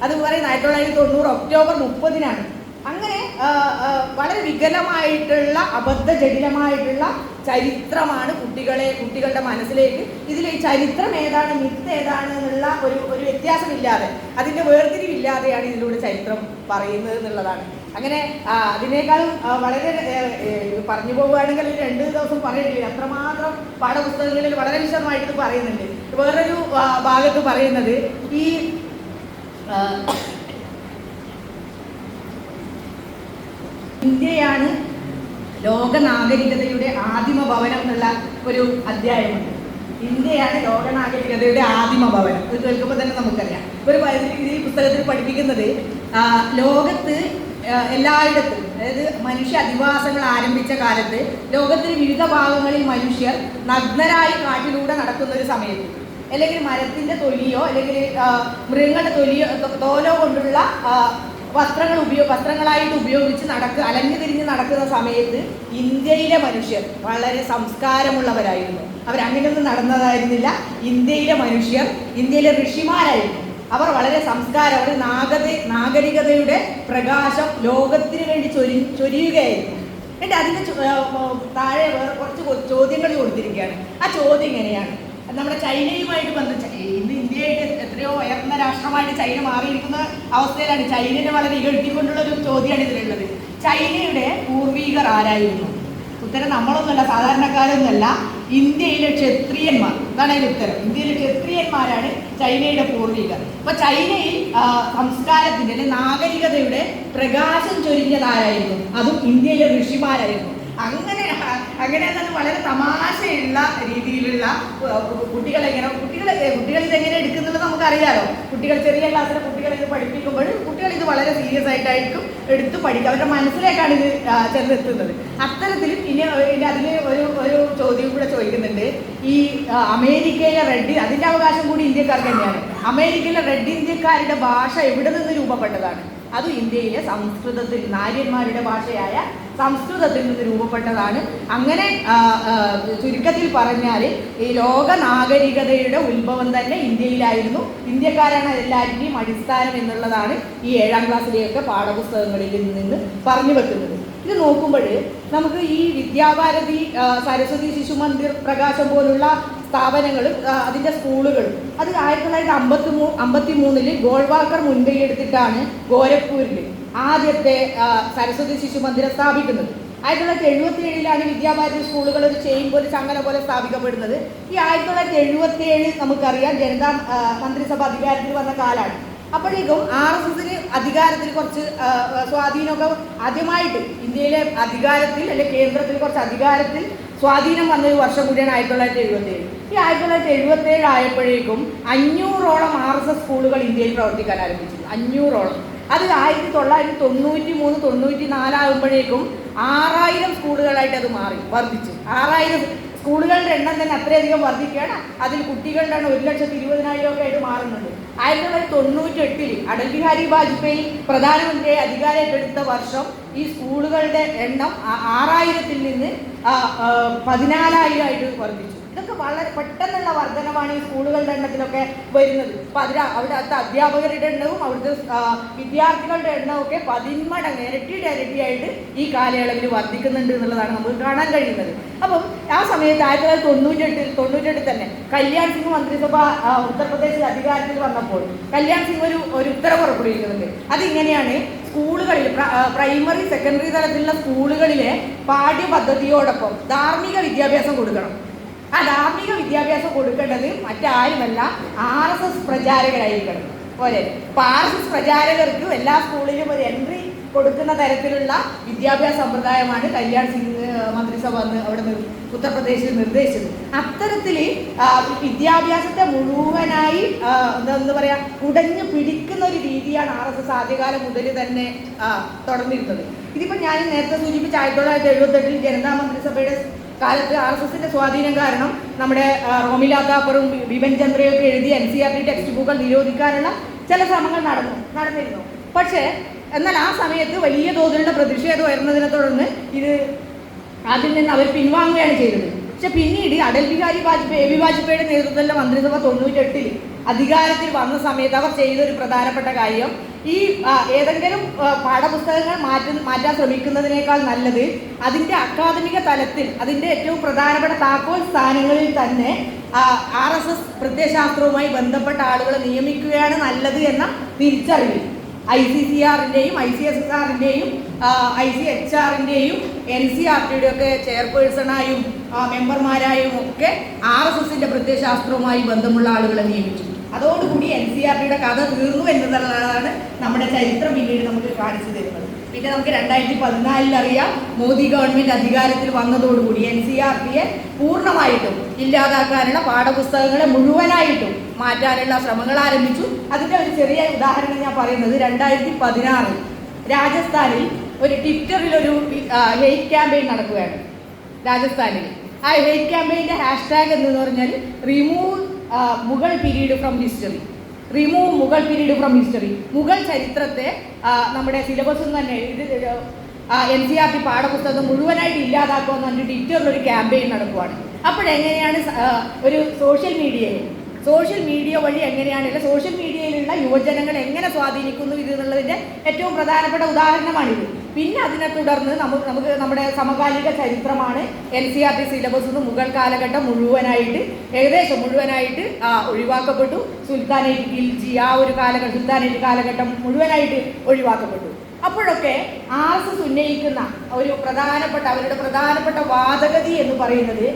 അത് പറയുന്നത് 1990 ഒക്ടോബർ 30-നാണ്. അങ്ങനെ വളരെ വികലമായിട്ടുള്ള അബദ്ധജടിലമായിട്ടുള്ള ചരിത്രമാണ് കുട്ടികളുടെ മനസ്സിലേക്ക്. ഇതിൽ ഈ ചരിത്രം ഏതാണ്, മിത്ത് ഏതാണ് എന്നുള്ള ഒരു വ്യത്യാസമില്ലാതെ, അതിൻ്റെ വേർതിരിവില്ലാതെയാണ് ഇതിലൂടെ ചരിത്രം പറയുന്നത് എന്നുള്ളതാണ്. അങ്ങനെ അതിനേക്കാളും വളരെ പറഞ്ഞു പോവുകയാണെങ്കിൽ 2 ദിവസം പറയേണ്ടി വരും. അത്രമാത്രം പാഠപുസ്തകങ്ങളിൽ വളരെ വിശദമായിട്ട് പറയുന്നുണ്ട്. വേറൊരു ഭാഗത്ത് പറയുന്നത് ഈ ഇന്ത്യയാണ് ലോക നാഗരികതയുടെ ആദിമ ഭവനം എന്നുള്ള ഒരു അധ്യായമുണ്ട്. ഇന്ത്യയാണ് ലോക നാഗരികതയുടെ ആദിമ ഭവനം. ഇത് കേൾക്കുമ്പോൾ തന്നെ നമുക്കറിയാം. ഒരു ഈ പുസ്തകത്തിൽ പഠിപ്പിക്കുന്നത് ലോകത്ത് എല്ലായിടത്തും, അതായത് മനുഷ്യ അധിവാസങ്ങൾ ആരംഭിച്ച കാലത്ത് ലോകത്തിന് വിവിധ ഭാഗങ്ങളിൽ മനുഷ്യർ നഗ്നരായി കാട്ടിലൂടെ നടക്കുന്ന ഒരു സമയത്ത്, അല്ലെങ്കിൽ മരത്തിന്റെ തൊലിയോ അല്ലെങ്കിൽ മൃഗങ്ങളുടെ തോലോ കൊണ്ടുള്ള വസ്ത്രങ്ങളായിട്ട് ഉപയോഗിച്ച് അലഞ്ഞു തിരിഞ്ഞ് നടക്കുന്ന സമയത്ത് ഇന്ത്യയിലെ മനുഷ്യർ വളരെ സംസ്കാരമുള്ളവരായിരുന്നു. അവരങ്ങനെയൊന്നും നടന്നതായിരുന്നില്ല. ഇന്ത്യയിലെ മനുഷ്യർ, ഇന്ത്യയിലെ ഋഷിമാരായിരുന്നു. അവർ വളരെ അവർ നാഗരികതയുടെ പ്രകാശം ലോകത്തിന് വേണ്ടി ചൊരിയുകയായിരുന്നു. എന്നിട്ട് അതിന് താഴെ വേറെ കുറച്ച് ചോദ്യങ്ങൾ കൊടുത്തിരിക്കുകയാണ്. ആ ചോദ്യം ഇങ്ങനെയാണ്: നമ്മുടെ ചൈനയുമായിട്ട് ഇന്ന് ഇന്ത്യയായിട്ട് എത്രയോ ഉയർന്ന രാഷ്ട്രമായിട്ട് ചൈന മാറിയിരിക്കുന്ന അവസ്ഥയിലാണ്. ചൈനയെ വളരെ ഇകഴ്ത്തിക്കൊണ്ടുള്ള ഒരു ചോദ്യമാണ് ഇതിലുള്ളത്. ചൈനയുടെ പൂർവികർ ആരായിരുന്നു? ഉത്തരം നമ്മളൊന്നുമല്ല, സാധാരണക്കാരൊന്നുമല്ല, ഇന്ത്യയിലെ ക്ഷത്രിയന്മാർ. അതാണ് അതിൻ്റെ ഉത്തരം. ഇന്ത്യയിലെ ക്ഷത്രിയന്മാരാണ് ചൈനയുടെ പൂർവികർ. അപ്പൊ ചൈനയിൽ സംസ്കാരത്തിന്റെ അല്ലെങ്കിൽ നാഗരികതയുടെ പ്രകാശം ചൊരിഞ്ഞതാരായിരുന്നു? അതും ഇന്ത്യയിലെ ഋഷിമാരായിരുന്നു. അങ്ങനെ വളരെ തമാശയുള്ള രീതിയിലുള്ള കുട്ടികൾ ഇതെങ്ങനെ എടുക്കുന്നുള്ളത് നമുക്കറിയാലോ. കുട്ടികൾ ചെറിയ ക്ലാസ്സിലെ കുട്ടികൾ ഇത് പഠിപ്പിക്കുമ്പോൾ കുട്ടികൾ ഇത് വളരെ സീരിയസ് ആയിട്ടായിരിക്കും എടുത്ത് പഠിക്കുക. അവരുടെ മനസ്സിലേക്കാണ് ഇത് ചെന്നെത്തുന്നത്. അത്തരത്തിലും ഇനി അതിന് ഒരു ചോദ്യം കൂടെ ചോദിക്കുന്നുണ്ട്. ഈ അമേരിക്കയിലെ റെഡ്, അതിന്റെ അവകാശം കൂടി ഇന്ത്യക്കാർക്ക് തന്നെയാണ്. അമേരിക്കയിലെ റെഡ് ഇന്ത്യക്കാരുടെ ഭാഷ എവിടെ നിന്ന് രൂപപ്പെട്ടതാണ്? അത് ഇന്ത്യയിലെ സംസ്കൃതത്തിൽ, നാര്യന്മാരുടെ ഭാഷയായ സംസ്കൃതത്തിൽ നിന്ന് രൂപപ്പെട്ടതാണ്. അങ്ങനെ ചുരുക്കത്തിൽ പറഞ്ഞാൽ ഈ ലോക നാഗരികതയുടെ ഉത്ഭവം തന്നെ ഇന്ത്യയിലായിരുന്നു. ഇന്ത്യക്കാരാണ് എല്ലാറ്റിൻ്റെയും അടിസ്ഥാനം എന്നുള്ളതാണ് ഈ 7ാം ക്ലാസ്സിലെയൊക്കെ പാഠപുസ്തകങ്ങളിൽ നിന്ന് പറഞ്ഞു വെക്കുന്നത്. ഇത് നോക്കുമ്പോൾ നമുക്ക് ഈ വിദ്യാഭാരതി, സരസ്വതി ശിശു മന്ദിർ, പ്രകാശം പോലുള്ള സ്ഥാപനങ്ങളും അതിൻ്റെ സ്കൂളുകളും അത് 1953 ഗോൾവാക്കർ മുൻകൈയെടുത്തിട്ടാണ് ഗോരഖ്പൂരിൽ ആദ്യത്തെ സരസ്വതി ശിശു മന്ദിരം സ്ഥാപിക്കുന്നത്. 1977 വിദ്യാഭാരതി സ്കൂളുകൾ ഒരു ചെയിൻ പോലെ, ചങ്ങല പോലെ സ്ഥാപിക്കപ്പെടുന്നത്. ഈ 1977 നമുക്കറിയാം ജനതാ മന്ത്രിസഭ അധികാരത്തിൽ വന്ന കാലമാണ്. അപ്പോഴേക്കും RSSന് അധികാരത്തിൽ കുറച്ച് സ്വാധീനമൊക്കെ ആദ്യമായിട്ട് ഇന്ത്യയിലെ അധികാരത്തിൽ അല്ലെങ്കിൽ കേന്ദ്രത്തിൽ കുറച്ച് അധികാരത്തിൽ സ്വാധീനം വന്നൊരു വർഷം കൂടിയാണ് 1977. ഈ 1977 ആയപ്പോഴേക്കും 500ഓളം RSS സ്കൂളുകൾ ഇന്ത്യയിൽ പ്രവർത്തിക്കാൻ ആരംഭിച്ചു. 500ഓളം. അത് 1993-94 ആകുമ്പോഴേക്കും 6000 സ്കൂളുകളായിട്ട് അത് വർദ്ധിച്ചു. 6000 സ്കൂളുകളുടെ എണ്ണം തന്നെ അത്രയധികം വർദ്ധിക്കുകയാണ്. അതിൽ കുട്ടികളുടെ എണ്ണം 1,20,000 ഒക്കെ ആയിട്ട് മാറുന്നുണ്ട്. 1998 അടൽ ബിഹാരി വാജ്പേയി പ്രധാനമന്ത്രിയെ അധികാരമേറ്റെടുത്ത വർഷം ഈ സ്കൂളുകളുടെ എണ്ണം 6000-ൽ നിന്ന് 14,000 ആയിട്ട് വർദ്ധിച്ചു. ഇതൊക്കെ വളരെ പെട്ടെന്നുള്ള വർധനമാണ് ഈ സ്കൂളുകളുടെ എണ്ണത്തിലൊക്കെ വരുന്നത്. അപ്പം അവിടുത്തെ അധ്യാപകരുടെ എണ്ണവും അവിടുത്തെ വിദ്യാർത്ഥികളുടെ എണ്ണവും ഒക്കെ 10 മടങ്ങ് ഇരട്ടിയായിട്ട് ഈ കാലയളവിൽ വർദ്ധിക്കുന്നുണ്ട് എന്നുള്ളതാണ് നമുക്ക് കാണാൻ കഴിയുന്നത്. അപ്പം ആ സമയത്ത് 1998 തന്നെ കല്യാൺ സിംഗ് മന്ത്രിസഭ ഉത്തർപ്രദേശിൽ അധികാരത്തിൽ വന്നപ്പോൾ കല്യാൺ സിംഗ് ഒരു ഉത്തരവ് പുറപ്പെടുവിക്കുന്നുണ്ട്. അതിങ്ങനെയാണ്: സ്കൂളുകളിൽ, പ്രൈമറി സെക്കൻഡറി തലത്തിലുള്ള സ്കൂളുകളിലെ പാഠ്യപദ്ധതിയോടൊപ്പം ധാർമ്മിക വിദ്യാഭ്യാസം കൊടുക്കണം. ആ ധാർമ്മിക വിദ്യാഭ്യാസം കൊടുക്കേണ്ടത് മറ്റാരുമല്ല, RSS പ്രചാരകരായിരിക്കണം. പോലെ ഇപ്പം RSS പ്രചാരകർക്ക് എല്ലാ സ്കൂളിലും ഒരു എൻട്രി കൊടുക്കുന്ന തരത്തിലുള്ള വിദ്യാഭ്യാസ സമ്പ്രദായമാണ് കല്യാൺ സിംഗ് മന്ത്രിസഭ അവിടെ ഉത്തർപ്രദേശിൽ നിർദ്ദേശിച്ചത്. അത്തരത്തിൽ വിദ്യാഭ്യാസത്തെ മുഴുവനായി എന്താ പറയുക, ഉടഞ്ഞു പിടിക്കുന്ന ഒരു രീതിയാണ് RSS ആദ്യകാലം മുതൽ തന്നെ തുടർന്നിരുന്നത്. ഇതിപ്പോൾ ഞാൻ നേരത്തെ സൂചിപ്പിച്ച 1978 ജനതാ മന്ത്രിസഭയുടെ കാലത്ത് RSSന്റെ സ്വാധീനം കാരണം നമ്മുടെ റോമില താപ്പറും ബിപിൻ ചന്ദ്രയൊക്കെ എഴുതിയ NCERT ടെക്സ്റ്റ് ബുക്കുകൾ നിരോധിക്കാനുള്ള ചില ശ്രമങ്ങൾ നടന്നിരുന്നു. പക്ഷേ എന്നാൽ ആ സമയത്ത് വലിയ തോതിലുള്ള പ്രതിഷേധം ഉയർന്നതിനെ തുടർന്ന് അതിൽ നിന്ന് അവർ പിൻവാങ്ങുകയാണ് ചെയ്തത്. പക്ഷെ പിന്നീട് അടൽ ബിഹാരി വാജ്പേയിയുടെ നേതൃത്വത്തിലുള്ള മന്ത്രിസഭ 98 അധികാരത്തിൽ വന്ന സമയത്ത് അവർ ചെയ്തൊരു പ്രധാനപ്പെട്ട കാര്യം, ഈ ഏതെങ്കിലും പാഠപുസ്തകങ്ങൾ മാറ്റാൻ ശ്രമിക്കുന്നതിനേക്കാൾ നല്ലത് അതിൻ്റെ അക്കാദമിക തലത്തിൽ അതിൻ്റെ ഏറ്റവും പ്രധാനപ്പെട്ട താക്കോൽ സ്ഥാനങ്ങളിൽ തന്നെ RSS പ്രത്യയശാസ്ത്രവുമായി ബന്ധപ്പെട്ട ആളുകളെ നിയമിക്കുകയാണ് നല്ലത് എന്ന തിരിച്ചറിവിൽ ICCRന്റെയും ICSRന്റെയും ICHRന്റെയും NCERTയുടെ ഒക്കെ ചെയർപേഴ്സണായും മെമ്പർമാരായും ഒക്കെ RSSന്റെ പ്രത്യയശാസ്ത്രവുമായി ബന്ധമുള്ള ആളുകളെ നിയമിച്ചു. അതോടുകൂടി NCERTയുടെ കഥ തീർന്നു എന്നുള്ളതാണ് നമ്മുടെ ചരിത്രം പിന്നീട് നമുക്ക് കാണിച്ചു തരുന്നത്. പിന്നെ നമുക്ക് 2014 അറിയാം, മോദി ഗവൺമെന്റ് അധികാരത്തിൽ വന്നതോടുകൂടി NCERTയെ പൂർണ്ണമായിട്ടും ഇല്ലാതാക്കാനുള്ള, പാഠപുസ്തകങ്ങളെ മുഴുവനായിട്ടും മാറ്റാനുള്ള ശ്രമങ്ങൾ ആരംഭിച്ചു. അതിൻ്റെ ഒരു ചെറിയ ഉദാഹരണം ഞാൻ പറയുന്നത് 2016 രാജസ്ഥാനിൽ ഒരു ട്വിറ്ററിൽ ഒരു ഹെയ്റ്റ് ക്യാമ്പയിൻ നടക്കുകയാണ് രാജസ്ഥാനിൽ. ആ ഹെയ്റ്റ് ക്യാമ്പയിൻ്റെ ഹാഷ്ടാഗ് എന്ന് പറഞ്ഞാൽ remove Mughal period from history. Remove Mughal period from history. Mughal ചരിത്രത്തെ നമ്മുടെ സിലബസിൽ തന്നെ NCERT പാഠപുസ്തകം മുഴുവനായിട്ട് ഇല്ലാതാക്കുമെന്ന് പറഞ്ഞിട്ട് ട്വിറ്ററിലൊരു ക്യാമ്പയിൻ നടക്കുവാണ്. അപ്പോഴെങ്ങനെയാണ് ഒരു സോഷ്യൽ മീഡിയ വഴി എങ്ങനെയാണ് സോഷ്യൽ മീഡിയയിലുള്ള യുവജനങ്ങൾ എങ്ങനെ സ്വാധീനിക്കുന്നു ഇത് എന്നുള്ളതിൻ്റെ ഏറ്റവും പ്രധാനപ്പെട്ട ഉദാഹരണമാണിത്. പിന്നെ അതിനെ തുടർന്ന് നമുക്ക് നമ്മുടെ സമകാലിക ചരിത്രമാണ് NCERT സിലബസിൽ നിന്ന് മുഗൾ കാലഘട്ടം ഏകദേശം മുഴുവനായിട്ട് ഒഴിവാക്കപ്പെട്ടു. സുൽത്താനേറ്റ് ഖിൽജി ആ ഒരു സുൽത്താനേറ്റ് കാലഘട്ടം മുഴുവനായിട്ട് ഒഴിവാക്കപ്പെട്ടു. അപ്പോഴൊക്കെ RSS ഉന്നയിക്കുന്ന അവരുടെ പ്രധാനപ്പെട്ട വാദഗതി എന്ന് പറയുന്നത്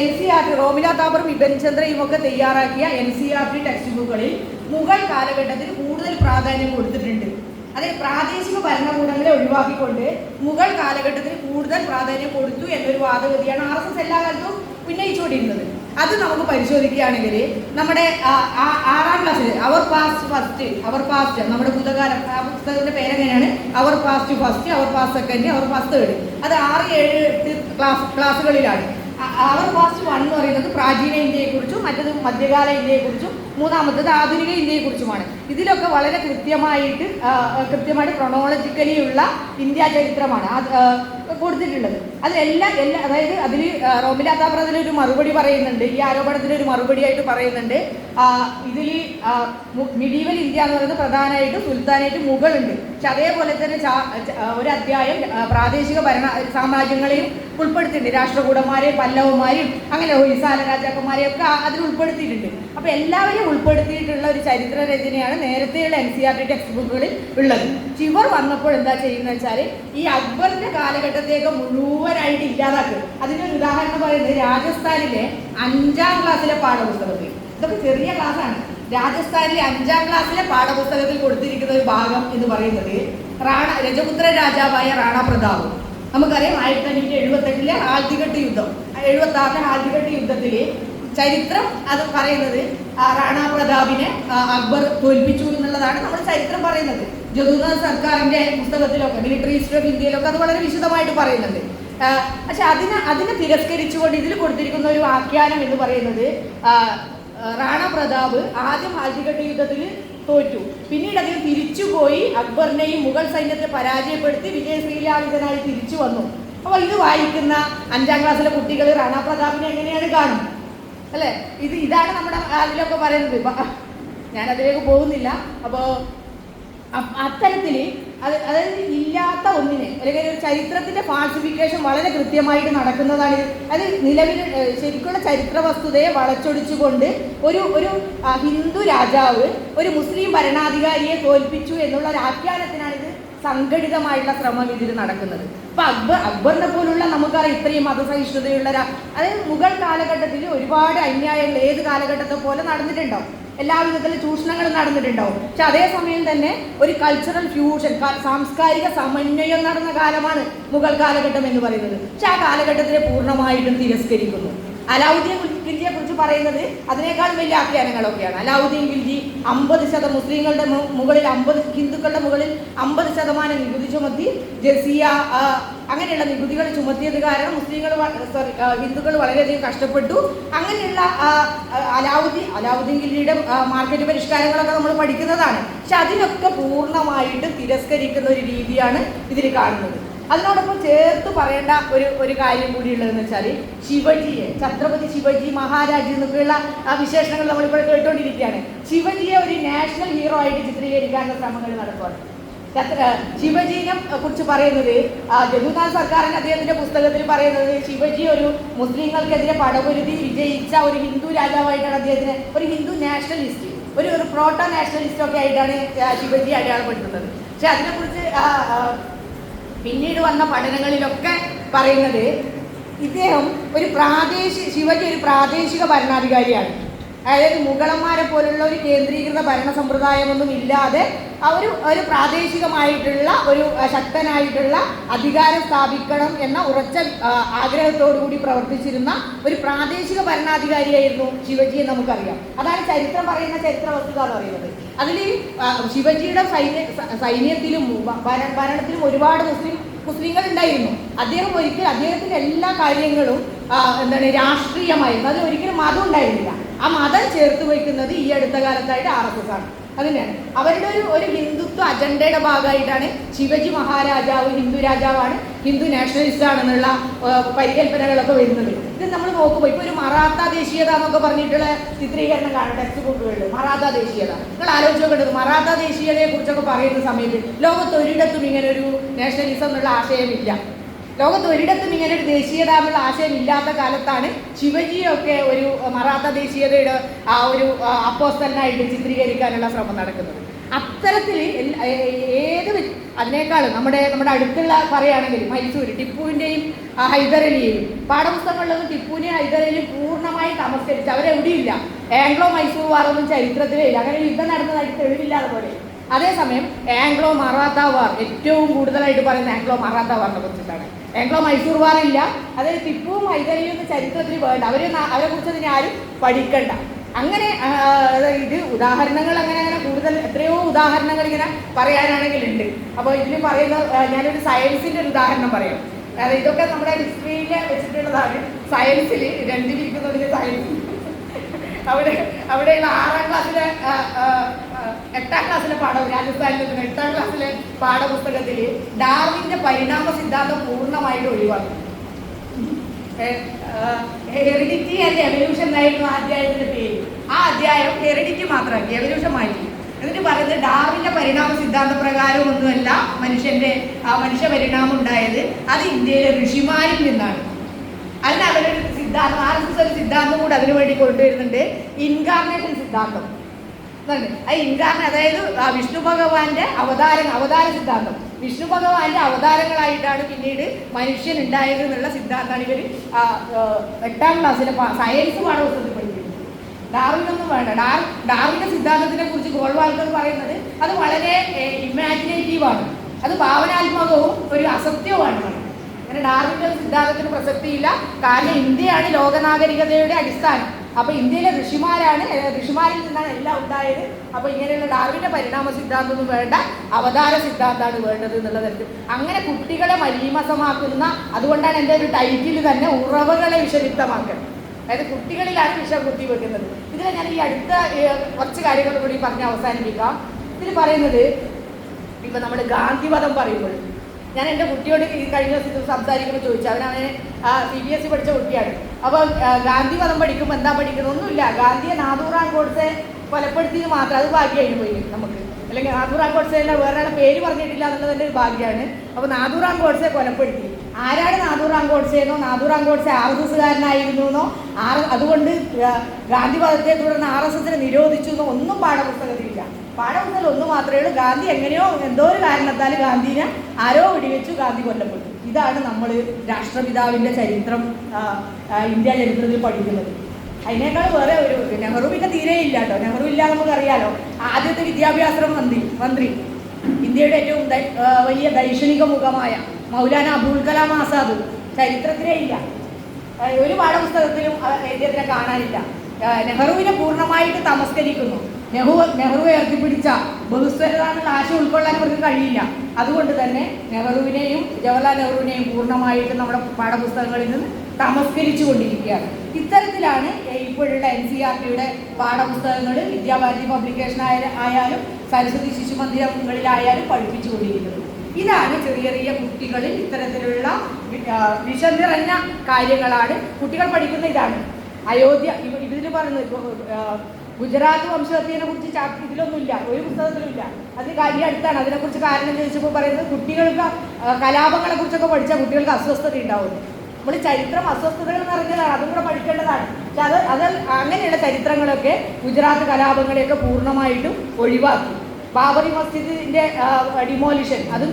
NCERT റോമില താബറും ഇബൻ ചന്ദ്രയും ഒക്കെ തയ്യാറാക്കിയ NCERT ടെക്സ്റ്റ് ബുക്കുകളിൽ മുഗൾ കാലഘട്ടത്തിന് കൂടുതൽ പ്രാധാന്യം കൊടുത്തിട്ടുണ്ട്. അതായത് പ്രാദേശിക ഭരണകൂടങ്ങളെ ഒഴിവാക്കിക്കൊണ്ട് മുഗൾ കാലഘട്ടത്തിന് കൂടുതൽ പ്രാധാന്യം കൊടുത്തു എന്നൊരു വാദഗതിയാണ് RSS എല്ലാ കാലത്തും ഉന്നയിച്ചുകൊണ്ടിരുന്നത്. അത് നമുക്ക് പരിശോധിക്കുകയാണെങ്കിൽ നമ്മുടെ 6ാം ക്ലാസ്സിൽ അവർ പാസ്റ്റ് നമ്മുടെ ഭൂതകാലം ആ പുസ്തകത്തിന്റെ പേരെങ്ങനെയാണ്? അവർ പാസ്റ്റ് ഫസ്റ്റ്, അവർ പാസ്റ്റ് സെക്കൻഡ്, അവർ പാസ്റ്റ് തേർഡ്. അത് 6, 7, 8 ക്ലാസ്സുകളിലാണ്. അവർ പാസ്റ്റ് 1 എന്ന് പറയുന്നത് പ്രാചീന ഇന്ത്യയെക്കുറിച്ചും മറ്റത് മധ്യകാല ഇന്ത്യയെക്കുറിച്ചും മൂന്നാമത്തത് ആധുനിക ഇന്ത്യയെക്കുറിച്ചുമാണ്. ഇതിലൊക്കെ വളരെ കൃത്യമായിട്ട് ക്രൊണോളജിക്കലി ഉള്ള ഇന്ത്യ ചരിത്രമാണ് കൊടുത്തിട്ടുള്ളത്. അതായത് അതിൽ റോമില താബർ അതിലൊരു മറുപടി പറയുന്നുണ്ട്, ഈ ആരോപണത്തിനൊരു മറുപടിയായിട്ട് പറയുന്നുണ്ട്. ഇതിൽ മിഡീവൽ ഇന്ത്യ എന്ന് പറയുന്നത് പ്രധാനമായിട്ടും സുൽത്താനായിട്ട് മുഗളുണ്ട്. പക്ഷെ അതേപോലെ തന്നെ ഒരു അധ്യായം പ്രാദേശിക സാമ്രാജ്യങ്ങളെയും ഉൾപ്പെടുത്തിയിട്ടുണ്ട്. രാഷ്ട്രകൂടന്മാരെയും പല്ലവന്മാരെയും അങ്ങനെ ഹൊയ്സാല രാജാക്കന്മാരെയും ഒക്കെ അതിൽ ഉൾപ്പെടുത്തിയിട്ടുണ്ട്. അപ്പൊ എല്ലാവരെയും ഉൾപ്പെടുത്തിയിട്ടുള്ള ഒരു ചരിത്ര രചനയാണ് നേരത്തെയുള്ള NCERT ടെക്സ്റ്റ് ബുക്കുകളിൽ ഉള്ളത്. ഇവർ വന്നപ്പോൾ എന്താ ചെയ്യുന്നത് വെച്ചാൽ ഈ അക്ബറിന്റെ കാലഘട്ടത്തേക്ക് മുഴുവനായിട്ട് ഇല്ലാതാക്കുക. അതിൻ്റെ ഒരു ഉദാഹരണം പറയുന്നത് രാജസ്ഥാനിലെ 5ാം ക്ലാസ്സിലെ പാഠപുസ്തകത്തിൽ, ഇതൊക്കെ ചെറിയ ക്ലാസ്സാണ്, രാജസ്ഥാനിലെ 5ാം ക്ലാസ്സിലെ പാഠപുസ്തകത്തിൽ കൊടുത്തിരിക്കുന്ന ഒരു ഭാഗം എന്ന് പറയുന്നത് രജപുത്ര രാജാവായ റാണ പ്രതാപ്. നമുക്കറിയാം 1578 ഹാൽദിഘട്ട് യുദ്ധം, 76 ഹാൽദിഘട്ട് യുദ്ധത്തിൽ ചരിത്രം അത് പറയുന്നത് റാണ പ്രതാപിനെ അക്ബർ തോൽപ്പിച്ചു എന്നുള്ളതാണ് നമ്മൾ ചരിത്രം പറയുന്നത്. ജദുനാഥ് സർക്കാരിന്റെ പുസ്തകത്തിലൊക്കെ മിലിറ്ററി ഹിസ്റ്ററി ഓഫ് ഇന്ത്യയിലൊക്കെ അത് വളരെ വിശദമായിട്ട് പറയുന്നുണ്ട്. പക്ഷെ അതിനെ തിരസ്കരിച്ചുകൊണ്ട് ഇതിൽ കൊടുത്തിരിക്കുന്ന ഒരു ആഖ്യാനം എന്ന് പറയുന്നത് റാണ പ്രതാപ് ആദ്യം ഹാൽദിഘട്ട് യുദ്ധത്തിൽ തോറ്റു, പിന്നീട് അദ്ദേഹം തിരിച്ചുപോയി അക്ബറിനെയും മുഗൾ സൈന്യത്തെ പരാജയപ്പെടുത്തി വിജയശ്രീലാളിതനായി തിരിച്ചു വന്നു. അപ്പോൾ ഇത് വായിക്കുന്ന 5ാം ക്ലാസ്സിലെ കുട്ടികൾ റാണ പ്രതാപിനെ എങ്ങനെയാണ് കാണും അല്ലേ? ഇതാണ് നമ്മുടെ അതിലൊക്കെ പറയുന്നത്. ഞാൻ അതിലേക്ക് പോകുന്നില്ല. അപ്പോൾ അത്തരത്തിൽ അതായത് ഇല്ലാത്ത ഒന്നിനെ അല്ലെങ്കിൽ ഒരു ചരിത്രത്തിന്റെ ഫാൾസിഫിക്കേഷൻ വളരെ കൃത്യമായിട്ട് നടക്കുന്നതാണ്. അത് നിലവിൽ ശരിക്കുള്ള ചരിത്ര വസ്തുതയെ വളച്ചൊടിച്ചുകൊണ്ട് ഒരു ഹിന്ദു രാജാവ് ഒരു മുസ്ലിം ഭരണാധികാരിയെ തോൽപ്പിച്ചു എന്നുള്ള ഒരു ആഖ്യാനത്തിനാണ് ഇത് സംഘടിതമായിട്ടുള്ള ശ്രമം ഇതിൽ നടക്കുന്നത്. അപ്പൊ അക്ബറിനെ പോലുള്ള നമുക്കറിയാം ഇത്രയും മതസഹിഷ്ണുതയുള്ള അതായത് മുഗൾ കാലഘട്ടത്തിൽ ഒരുപാട് അന്യായങ്ങൾ ഏത് കാലഘട്ടത്തെ പോലെ നടന്നിട്ടുണ്ടാവും, എല്ലാ വിധത്തിലും ചൂഷണങ്ങളും നടന്നിട്ടുണ്ടാവും. പക്ഷെ അതേസമയം തന്നെ ഒരു കൾച്ചറൽ ഫ്യൂഷൻ, സാംസ്കാരിക സമന്വയം നടന്ന കാലമാണ് മുഗൾ കാലഘട്ടം എന്ന് പറയുന്നത്. പക്ഷെ ആ കാലഘട്ടത്തിനെ പൂർണ്ണമായിട്ടും തിരസ്കരിക്കുന്നു. അലാവുദ്ദീൻ ഖിൽജിയെ കുറിച്ച് പറയുന്നത് അതിനേക്കാൾ വലിയ ആഖ്യാനങ്ങളൊക്കെയാണ്. അലാവുദ്ദീൻ ഖിൽജി 50% മുസ്ലിങ്ങളുടെ മുകളിൽ 50 ഹിന്ദുക്കളുടെ മുകളിൽ 50% നികുതി ചുമത്തി, ജസിയ അങ്ങനെയുള്ള നികുതികൾ ചുമത്തിയത് കാരണം ഹിന്ദുക്കൾ വളരെയധികം കഷ്ടപ്പെട്ടു. അങ്ങനെയുള്ള അലാവുദ്ദീൻ ഖിൽജിയുടെ മാർക്കറ്റ് പരിഷ്കാരങ്ങളൊക്കെ നമ്മൾ പഠിക്കുന്നതാണ്. പക്ഷെ അതിനൊക്കെ പൂർണ്ണമായിട്ട് തിരസ്കരിക്കുന്ന ഒരു രീതിയാണ് ഇതിൽ കാണുന്നത്. അതിനോടൊപ്പം ചേർത്ത് പറയേണ്ട ഒരു കാര്യം കൂടി ഉള്ളതെന്ന് വെച്ചാൽ ശിവജിയെ, ഛത്രപതി ശിവജി മഹാരാജ് എന്നൊക്കെയുള്ള വിശേഷണങ്ങൾ നമ്മളിപ്പോൾ കേട്ടുകൊണ്ടിരിക്കുകയാണ്. ശിവജിയെ ഒരു നാഷണൽ ഹീറോ ആയിട്ട് ചിത്രീകരിക്കാനുള്ള ശ്രമങ്ങൾ നടക്കുകയാണ്. ശിവജിനെ കുറിച്ച് പറയുന്നത് ജദുനാഥ് സർക്കാരിന് അദ്ദേഹത്തിന്റെ പുസ്തകത്തിൽ പറയുന്നത് ശിവജി ഒരു മുസ്ലിങ്ങൾക്കെതിരെ പടപൊരുതി വിജയിച്ച ഒരു ഹിന്ദു രാജാവായിട്ടാണ് അദ്ദേഹത്തിന് ഒരു ഹിന്ദു നാഷണലിസ്റ്റ്, ഒരു പ്രോട്ടോ നാഷണലിസ്റ്റ് ഒക്കെ ആയിട്ടാണ് ശിവജി അടയാളപ്പെടുത്തുന്നത്. പക്ഷെ അതിനെക്കുറിച്ച് പിന്നീട് വന്ന പഠനങ്ങളിലൊക്കെ പറയുന്നത് ഇദ്ദേഹം ശിവജി ഒരു പ്രാദേശിക ഭരണാധികാരിയാണ്. അതായത് മുഗളന്മാരെ പോലുള്ള ഒരു കേന്ദ്രീകൃത ഭരണ സമ്പ്രദായമൊന്നും ഇല്ലാതെ ഒരു പ്രാദേശികമായിട്ടുള്ള ഒരു ശക്തനായിട്ടുള്ള അധികാരം സ്ഥാപിക്കണം എന്ന ഉറച്ച ആഗ്രഹത്തോടുകൂടി പ്രവർത്തിച്ചിരുന്ന ഒരു പ്രാദേശിക ഭരണാധികാരിയായിരുന്നു ശിവജി എന്ന് നമുക്കറിയാം. അതാണ് ചരിത്രം പറയുന്ന ചരിത്ര വസ്തുത എന്ന് പറയുന്നത്. അതിൽ ശിവജിയുടെ സൈന്യത്തിലും ഭരണത്തിലും ഒരുപാട് മുസ്ലിങ്ങൾ ഉണ്ടായിരുന്നു. അദ്ദേഹത്തിന്റെ എല്ലാ കാര്യങ്ങളും രാഷ്ട്രീയമായിരുന്നു. അതിൽ ഒരിക്കലും മതം ഉണ്ടായിരുന്നില്ല. ആ മതം ചേർത്ത് വയ്ക്കുന്നത് ഈ അടുത്ത കാലത്തായിട്ട് RSS ആണ്. അതിനാണ് അവരുടെ ഒരു ഹിന്ദുത്വ അജണ്ടയുടെ ഭാഗമായിട്ടാണ് ശിവജി മഹാരാജാവ് ഹിന്ദു രാജാവാണ്, ഹിന്ദു നാഷണലിസ്റ്റ് ആണെന്നുള്ള പരികല്പനകളൊക്കെ വരുന്നത്. ഇത് നമ്മൾ നോക്കുമ്പോൾ ഇപ്പോൾ ഒരു മറാത്ത ദേശീയത എന്നൊക്കെ പറഞ്ഞിട്ടുള്ള ചിത്രീകരണം കാണും ടെക്സ്റ്റ് ബുക്കുകളിൽ. മറാത്ത ദേശീയത നിങ്ങൾ ആലോചിച്ച് നോക്കേണ്ടത്, മറാത്ത ദേശീയതയെ കുറിച്ചൊക്കെ പറയുന്ന സമയത്ത് ലോകത്ത് ഒരിടത്തും ഇങ്ങനെ ഒരു നാഷണലിസം എന്നുള്ള ആശയമില്ല. ലോകത്ത് ഒരിടത്തും ഇങ്ങനെ ഒരു ദേശീയത എന്നുള്ള ആശയം ഇല്ലാത്ത കാലത്താണ് ശിവജിയൊക്കെ ഒരു മറാത്ത ദേശീയതയുടെ ആ ഒരു അപ്പോസ്തലനായിട്ട് ചിത്രീകരിക്കാനുള്ള ശ്രമം നടക്കുന്നത്. അത്തരത്തിൽ അതിനേക്കാളും നമ്മുടെ അടുത്തുള്ള പറയുകയാണെങ്കിൽ മൈസൂർ ടിപ്പുവിൻ്റെയും ഹൈദരലിയെയും പാഠപുസ്തകങ്ങളിലൊന്നും ടിപ്പുവിനെയും ഹൈദരലിയും പൂർണ്ണമായി തമസ്കരിച്ച് അവരെവിടെയില്ല. ആംഗ്ലോ മൈസൂർ വാറൊന്നും ചരിത്രത്തിലേ ഇല്ല. അങ്ങനെ യുദ്ധം നടന്നതായിട്ട് തെളിവില്ലാതെ പോലെ. അതേസമയം ആംഗ്ലോ മറാത്ത വാർ ഏറ്റവും കൂടുതലായിട്ട് പറയുന്നത് ആംഗ്ലോ മറാത്ത വാറിനെ കുറിച്ചിട്ടാണ്. ആംഗ്ലോ മൈസൂർ വാർ ഇല്ല. അതായത് ടിപ്പുവും ഹൈദരലിയും ചരിത്രത്തിൽ വേണ്ട, അവരെ കുറിച്ച് അതിനെ ആരും പഠിക്കണ്ട. അങ്ങനെ ഇത് ഉദാഹരണങ്ങൾ അങ്ങനെ കൂടുതൽ എത്രയോ ഉദാഹരണങ്ങൾ ഇങ്ങനെ പറയാനാണെങ്കിലുണ്ട്. അപ്പോൾ ഇതിൽ പറയുന്ന ഞാനൊരു സയൻസിൻ്റെ ഒരു ഉദാഹരണം പറയാം. അതായത് ഇതൊക്കെ നമ്മുടെ ഹിസ്റ്ററിയിൽ വെച്ചിട്ടുള്ളതാണ്. സയൻസിൽ രണ്ടിലിരിക്കുന്നതിന് സയൻസ് അവിടെയുള്ള 6ാം ക്ലാസ്സിലെ 8ാം ക്ലാസ്സിലെ രാജസ്ഥാനിൽ 8ാം ക്ലാസ്സിലെ പാഠപുസ്തകത്തിൽ ഡാർവിൻ്റെ പരിണാമ സിദ്ധാന്തം പൂർണ്ണമായിട്ട് ഒഴിവാക്കി. ഹെറിഡിറ്റി ആൻഡ് എവല്യൂഷൻ എന്നായിരുന്നു ആ അധ്യായത്തിൻ്റെ പേര്. ആ അധ്യായം ഹെറിഡിറ്റി മാത്രമാക്കി, എവല്യൂഷൻ മാറ്റി. എന്നിട്ട് പറയുന്നത് ഡാർവിൻ്റെ പരിണാമ സിദ്ധാന്ത പ്രകാരമൊന്നുമല്ല മനുഷ്യ പരിണാമം ഉണ്ടായത്, അത് ഇന്ത്യയിലെ ഋഷിമാരിൽ നിന്നാണ്. അതിന് അവരൊരു സിദ്ധാന്തം RSS ഒരു സിദ്ധാന്തം കൂടെ അതിനു വേണ്ടി കൊണ്ടുവരുന്നുണ്ട്, ഇൻകാർണേഷൻ സിദ്ധാന്തം. അതായത് വിഷ്ണു ഭഗവാന്റെ അവതാര സിദ്ധാന്തം. വിഷ്ണു ഭഗവാന്റെ അവതാരങ്ങളായിട്ടാണ് പിന്നീട് മനുഷ്യൻ ഉണ്ടായത് എന്നുള്ള സിദ്ധാന്തമാണ് ഇവർ 8ാം ക്ലാസ്സിലെ സയൻസ് പാഠപുസ്തകത്തിൽ പഠിക്കുന്നത്. ഡാർവിനൊന്നും വേണ്ട. ഡാർവിന്റെ സിദ്ധാന്തത്തിനെ കുറിച്ച് ഗോൾവാൾക്കർ പറയുന്നത് അത് വളരെ ഇമാജിനേറ്റീവാണ്, അത് ഭാവനാത്മകവും ഒരു അസത്യവുമാണ്. അങ്ങനെ ഡാർവിൻ്റെ സിദ്ധാന്തത്തിന് പ്രസക്തിയില്ല. കാരണം ഇന്ത്യയാണ് ലോകനാഗരികതയുടെ അടിസ്ഥാനം. അപ്പോൾ ഇന്ത്യയിലെ ഋഷിമാരിൽ നിന്നാണ് എല്ലാം ഉണ്ടായത്. അപ്പോൾ ഇങ്ങനെയുള്ള ഡാർവിൻ്റെ പരിണാമ സിദ്ധാന്തമൊന്നും വേണ്ട, അവതാര സിദ്ധാന്തമാണ് വേണ്ടത് എന്നുള്ള തരത്തിൽ അങ്ങനെ കുട്ടികളെ മലീമസമാക്കുന്ന, അതുകൊണ്ടാണ് എൻ്റെ ഒരു ടൈറ്റിൽ തന്നെ ഉറവകളെ വിഷലിപ്തമാക്കുന്നത്. അതായത് കുട്ടികളിലാണ് വിഷം കുത്തിവെക്കുന്നത്. ഇതിൽ ഞാൻ ഈ അടുത്ത കുറച്ച് കാര്യങ്ങൾ കൂടി പറഞ്ഞ് അവസാനിപ്പിക്കാം. ഇതിൽ പറയുന്നത് ഇപ്പം നമ്മൾ ഗാന്ധിവധം പറയുമ്പോൾ ഞാൻ എൻ്റെ കുട്ടിയോട് ഈ കഴിഞ്ഞ ദിവസം സംസാരിക്കുമ്പോൾ ചോദിച്ചു. അവനെ CBSE പഠിച്ച കുട്ടിയാണ്. അപ്പോൾ ഗാന്ധിവധം പഠിക്കുമ്പോൾ എന്താ പഠിക്കുന്നത്? ഒന്നുമില്ല. ഗാന്ധിയെ നാഥൂറാം ഗോഡ്സെ കൊലപ്പെടുത്തിയത് മാത്രം, അത് ഭാഗ്യമായിട്ട് പോയി നമുക്ക്. അല്ലെങ്കിൽ നാഥൂറാം ഗോഡ്സെയുടെ വേറെ പേര് പറഞ്ഞിട്ടില്ല എന്നുള്ളതിൻ്റെ ഒരു ഭാഗ്യമാണ്. അപ്പോൾ നാഥൂറാം ഗോഡ്സെ കൊലപ്പെടുത്തി. ആരാണ് നാഥൂറാം ഗോഡ്സെന്നോ നാഥൂറാം ഗോഡ്സെ RSSകാരനായിരുന്നു എന്നോ അതുകൊണ്ട് ഗാന്ധിവധത്തെ തുടർന്ന് RSSനെ നിരോധിച്ചു എന്നോ ഒന്നും പാഠപുസ്തകത്തിലില്ല. പാഠപുസ്തകം ഒന്ന് മാത്രമേ ഉള്ളൂ, ഗാന്ധി എങ്ങനെയോ എന്തോ ഒരു കാരണത്താൽ ഗാന്ധിനെ ആരോ വെടിവെച്ചു, ഗാന്ധി കൊല്ലപ്പെട്ടു. ഇതാണ് നമ്മൾ രാഷ്ട്രപിതാവിൻ്റെ ചരിത്രം ഇന്ത്യ ചരിത്രത്തിൽ പഠിക്കുന്നത്. അതിനേക്കാൾ വേറെ ഒരു നെഹ്റു പിന്നെ തീരെ ഇല്ല കേട്ടോ. നെഹ്റു ഇല്ല നമുക്കറിയാലോ. ആദ്യത്തെ വിദ്യാഭ്യാസ മന്ത്രി ഇന്ത്യയുടെ ഏറ്റവും വലിയ ദൈക്ഷണിക മുഖമായ മൗലാന അബുൽ കലാം ആസാദ് ചരിത്രത്തിലേ ഇല്ല. ഒരു പാഠപുസ്തകത്തിലും അദ്ദേഹത്തിനെ കാണാനില്ല. നെഹ്റുവിനെ പൂർണ്ണമായിട്ട് തമസ്കരിക്കുന്നു. നെഹ്റു ഉയർത്തിപ്പിടിച്ച ബഹുസ്വരത എന്നുള്ള ആശയം ഉൾക്കൊള്ളാൻ അവർക്ക് കഴിയില്ല. അതുകൊണ്ട് തന്നെ നെഹ്റുവിനെയും ജവഹർലാൽ നെഹ്റുവിനെയും പൂർണ്ണമായിട്ട് നമ്മുടെ പാഠപുസ്തകങ്ങളിൽ നിന്ന് തമസ്കരിച്ചു കൊണ്ടിരിക്കുകയാണ്. ഇത്തരത്തിലാണ് ഇപ്പോഴുള്ള NCERTയുടെ പാഠപുസ്തകങ്ങൾ വിദ്യാഭാരതി പബ്ലിക്കേഷൻ ആയാലും സരസ്വതി ശിശു മന്ദിരങ്ങളിലായാലും പഠിപ്പിച്ചുകൊണ്ടിരിക്കുന്നത്. ഇതാണ് ചെറിയ കുട്ടികളിൽ ഇത്തരത്തിലുള്ള വിഷം നിറഞ്ഞ കാര്യങ്ങളാണ് കുട്ടികൾ പഠിക്കുന്ന. ഇതാണ് അയോധ്യ. ഇതിൽ പറയുന്നത് ഗുജറാത്ത് വംശഹത്യനെ കുറിച്ച് ഇതിലൊന്നുമില്ല, ഒരു പുസ്തകത്തിലുമില്ല. അത് കാര്യം അടുത്താണ്. അതിനെക്കുറിച്ച് കാരണം ചോദിച്ചപ്പോൾ പറയുന്നത് കുട്ടികൾക്ക് കലാപങ്ങളെ കുറിച്ചൊക്കെ പഠിച്ചാൽ കുട്ടികൾക്ക് അസ്വസ്ഥത ഉണ്ടാവും. നമ്മൾ ചരിത്രം അസ്വസ്ഥതകൾ നിറഞ്ഞതാണ്, അതും കൂടെ പഠിക്കേണ്ടതാണ്. പക്ഷെ അത് അങ്ങനെയുള്ള ചരിത്രങ്ങളൊക്കെ ഗുജറാത്ത് കലാപങ്ങളെയൊക്കെ പൂർണ്ണമായിട്ടും ഒഴിവാക്കി. ബാബറി മസ്ജിദിൻ്റെ ഡിമോലിഷൻ അതും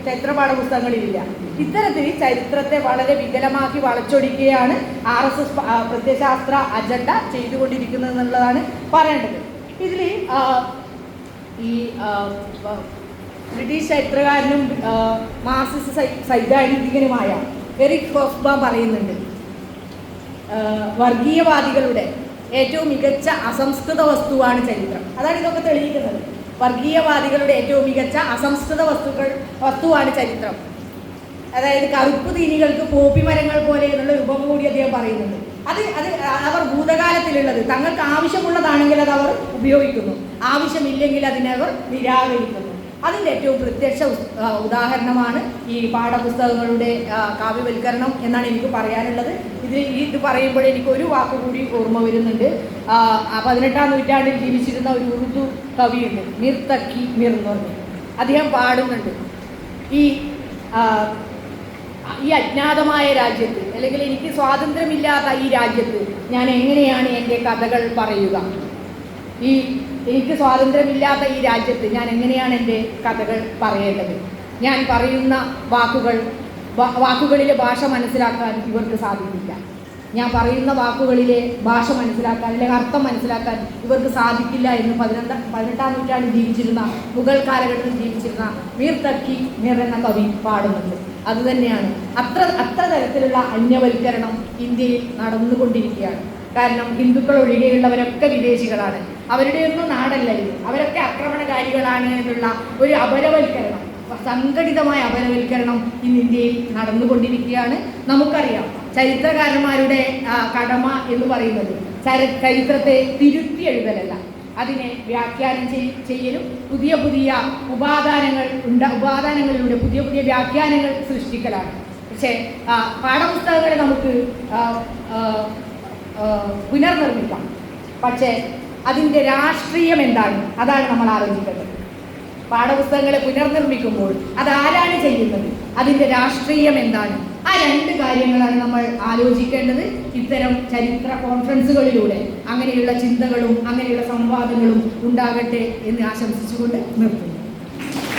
ചരിത്ര പാഠപുസ്തകങ്ങളിലില്ല. ഇത്തരത്തിൽ ചരിത്രത്തെ വളരെ വികലമാക്കി വളച്ചൊടിക്കുകയാണ് RSS പ്രത്യയശാസ്ത്ര അജണ്ട ചെയ്തുകൊണ്ടിരിക്കുന്നത് എന്നുള്ളതാണ് പറയേണ്ടത്. ഇതിൽ ഈ ബ്രിട്ടീഷ് ചരിത്രകാരനും മാർക്സിസ്റ്റ് സൈദ്ധാന്തികനുമായ എറിക് ഹോഫ്ബാം പറയുന്നുണ്ട്, വർഗീയവാദികളുടെ ഏറ്റവും മികച്ച അസംസ്കൃത വസ്തുവാണ് ചരിത്രം. അതാണ് ഇതൊക്കെ തെളിയിക്കുന്നത്. വർഗീയവാദികളുടെ ഏറ്റവും മികച്ച അസംസ്കൃത വസ്തുവാണ് ചരിത്രം. അതായത് കറുപ്പ് തീനികൾക്ക് പോപ്പി മരങ്ങൾ പോലെ എന്നുള്ള ഉപമ കൂടി അദ്ദേഹം പറയുന്നുണ്ട്. അത് അവർ ഭൂതകാലത്തിലുള്ളത് തങ്ങൾക്ക് ആവശ്യമുള്ളതാണെങ്കിൽ അത് അവർ ഉപയോഗിക്കുന്നു, ആവശ്യമില്ലെങ്കിൽ അതിനവർ നിരാകരിക്കുന്നു. അതിൻ്റെ ഏറ്റവും പ്രത്യക്ഷ ഉദാഹരണമാണ് ഈ പാഠപുസ്തകങ്ങളുടെ കാവ്യവൽക്കരണം എന്നാണ് എനിക്ക് പറയാനുള്ളത്. ഇത് പറയുമ്പോൾ എനിക്ക് ഒരു വാക്കുകൂടി ഓർമ്മ വരുന്നുണ്ട്. 18-ാം നൂറ്റാണ്ടിൽ ജീവിച്ചിരുന്ന ഒരു ഉറുദു കവിയുണ്ട്, മിർ തക്കി മിർ എന്ന് പറഞ്ഞു. അദ്ദേഹം പാടുന്നുണ്ട്, ഈ അജ്ഞാതമായ രാജ്യത്ത്, അല്ലെങ്കിൽ എനിക്ക് സ്വാതന്ത്ര്യമില്ലാത്ത ഈ രാജ്യത്ത് ഞാൻ എങ്ങനെയാണ് എൻ്റെ കഥകൾ പറയുക? എനിക്ക് സ്വാതന്ത്ര്യമില്ലാത്ത ഈ രാജ്യത്ത് ഞാൻ എങ്ങനെയാണ് എൻ്റെ കഥകൾ പറയേണ്ടത്? ഞാൻ പറയുന്ന വാക്കുകളിലെ ഭാഷ മനസ്സിലാക്കാൻ ഇവർക്ക് സാധിക്കില്ല. ഞാൻ പറയുന്ന വാക്കുകളിലെ ഭാഷ മനസ്സിലാക്കാൻ, അല്ലെങ്കിൽ അർത്ഥം മനസ്സിലാക്കാൻ ഇവർക്ക് സാധിക്കില്ല എന്ന് 18-ാം നൂറ്റാണ്ടിൽ ജീവിച്ചിരുന്ന, മുഗൾ കാലഘട്ടത്തിൽ ജീവിച്ചിരുന്ന മീർ തക്കി മീർ എന്ന കവി പാടുന്നുണ്ട്. അതുതന്നെയാണ് അത്ര തരത്തിലുള്ള അന്യവൽക്കരണം ഇന്ത്യയിൽ നടന്നുകൊണ്ടിരിക്കുകയാണ്. കാരണം ഹിന്ദുക്കൾ ഒഴികെയുള്ളവരൊക്കെ വിദേശികളാണ്, അവരുടെയൊന്നും നാടല്ല ഇത്, അവരൊക്കെ ആക്രമണകാരികളാണ് എന്നുള്ള ഒരു അപരവൽക്കരണം, സംഘടിതമായ അപരവൽക്കരണം ഇന്ന് ഇന്ത്യയിൽ നടന്നുകൊണ്ടിരിക്കുകയാണ്. നമുക്കറിയാം, ചരിത്രകാരന്മാരുടെ കടമ എന്ന് പറയുന്നത് ചരിത്രത്തെ തിരുത്തി എഴുതലല്ല, അതിനെ വ്യാഖ്യാനം ചെയ്യലും പുതിയ ഉപാദാനങ്ങളിലൂടെ പുതിയ വ്യാഖ്യാനങ്ങൾ സൃഷ്ടിക്കലാണ്. പക്ഷേ പാഠപുസ്തകങ്ങളെ നമുക്ക് പുനർനിർമ്മിക്കാം, പക്ഷേ അതിൻ്റെ രാഷ്ട്രീയം എന്താണ്, അതാണ് നമ്മൾ ആലോചിക്കേണ്ടത്. പാഠപുസ്തകങ്ങളെ പുനർനിർമ്മിക്കുമ്പോൾ അതാരാണ് ചെയ്യുന്നത്, അതിൻ്റെ രാഷ്ട്രീയം എന്താണ്, ആ രണ്ട് കാര്യങ്ങളാണ് നമ്മൾ ആലോചിക്കേണ്ടത്. ഇത്തരം ചരിത്ര കോൺഫറൻസുകളിലൂടെ അങ്ങനെയുള്ള ചിന്തകളും അങ്ങനെയുള്ള സംവാദങ്ങളും ഉണ്ടാകട്ടെ എന്ന് ആശംസിച്ചുകൊണ്ട് നിർത്തുന്നു.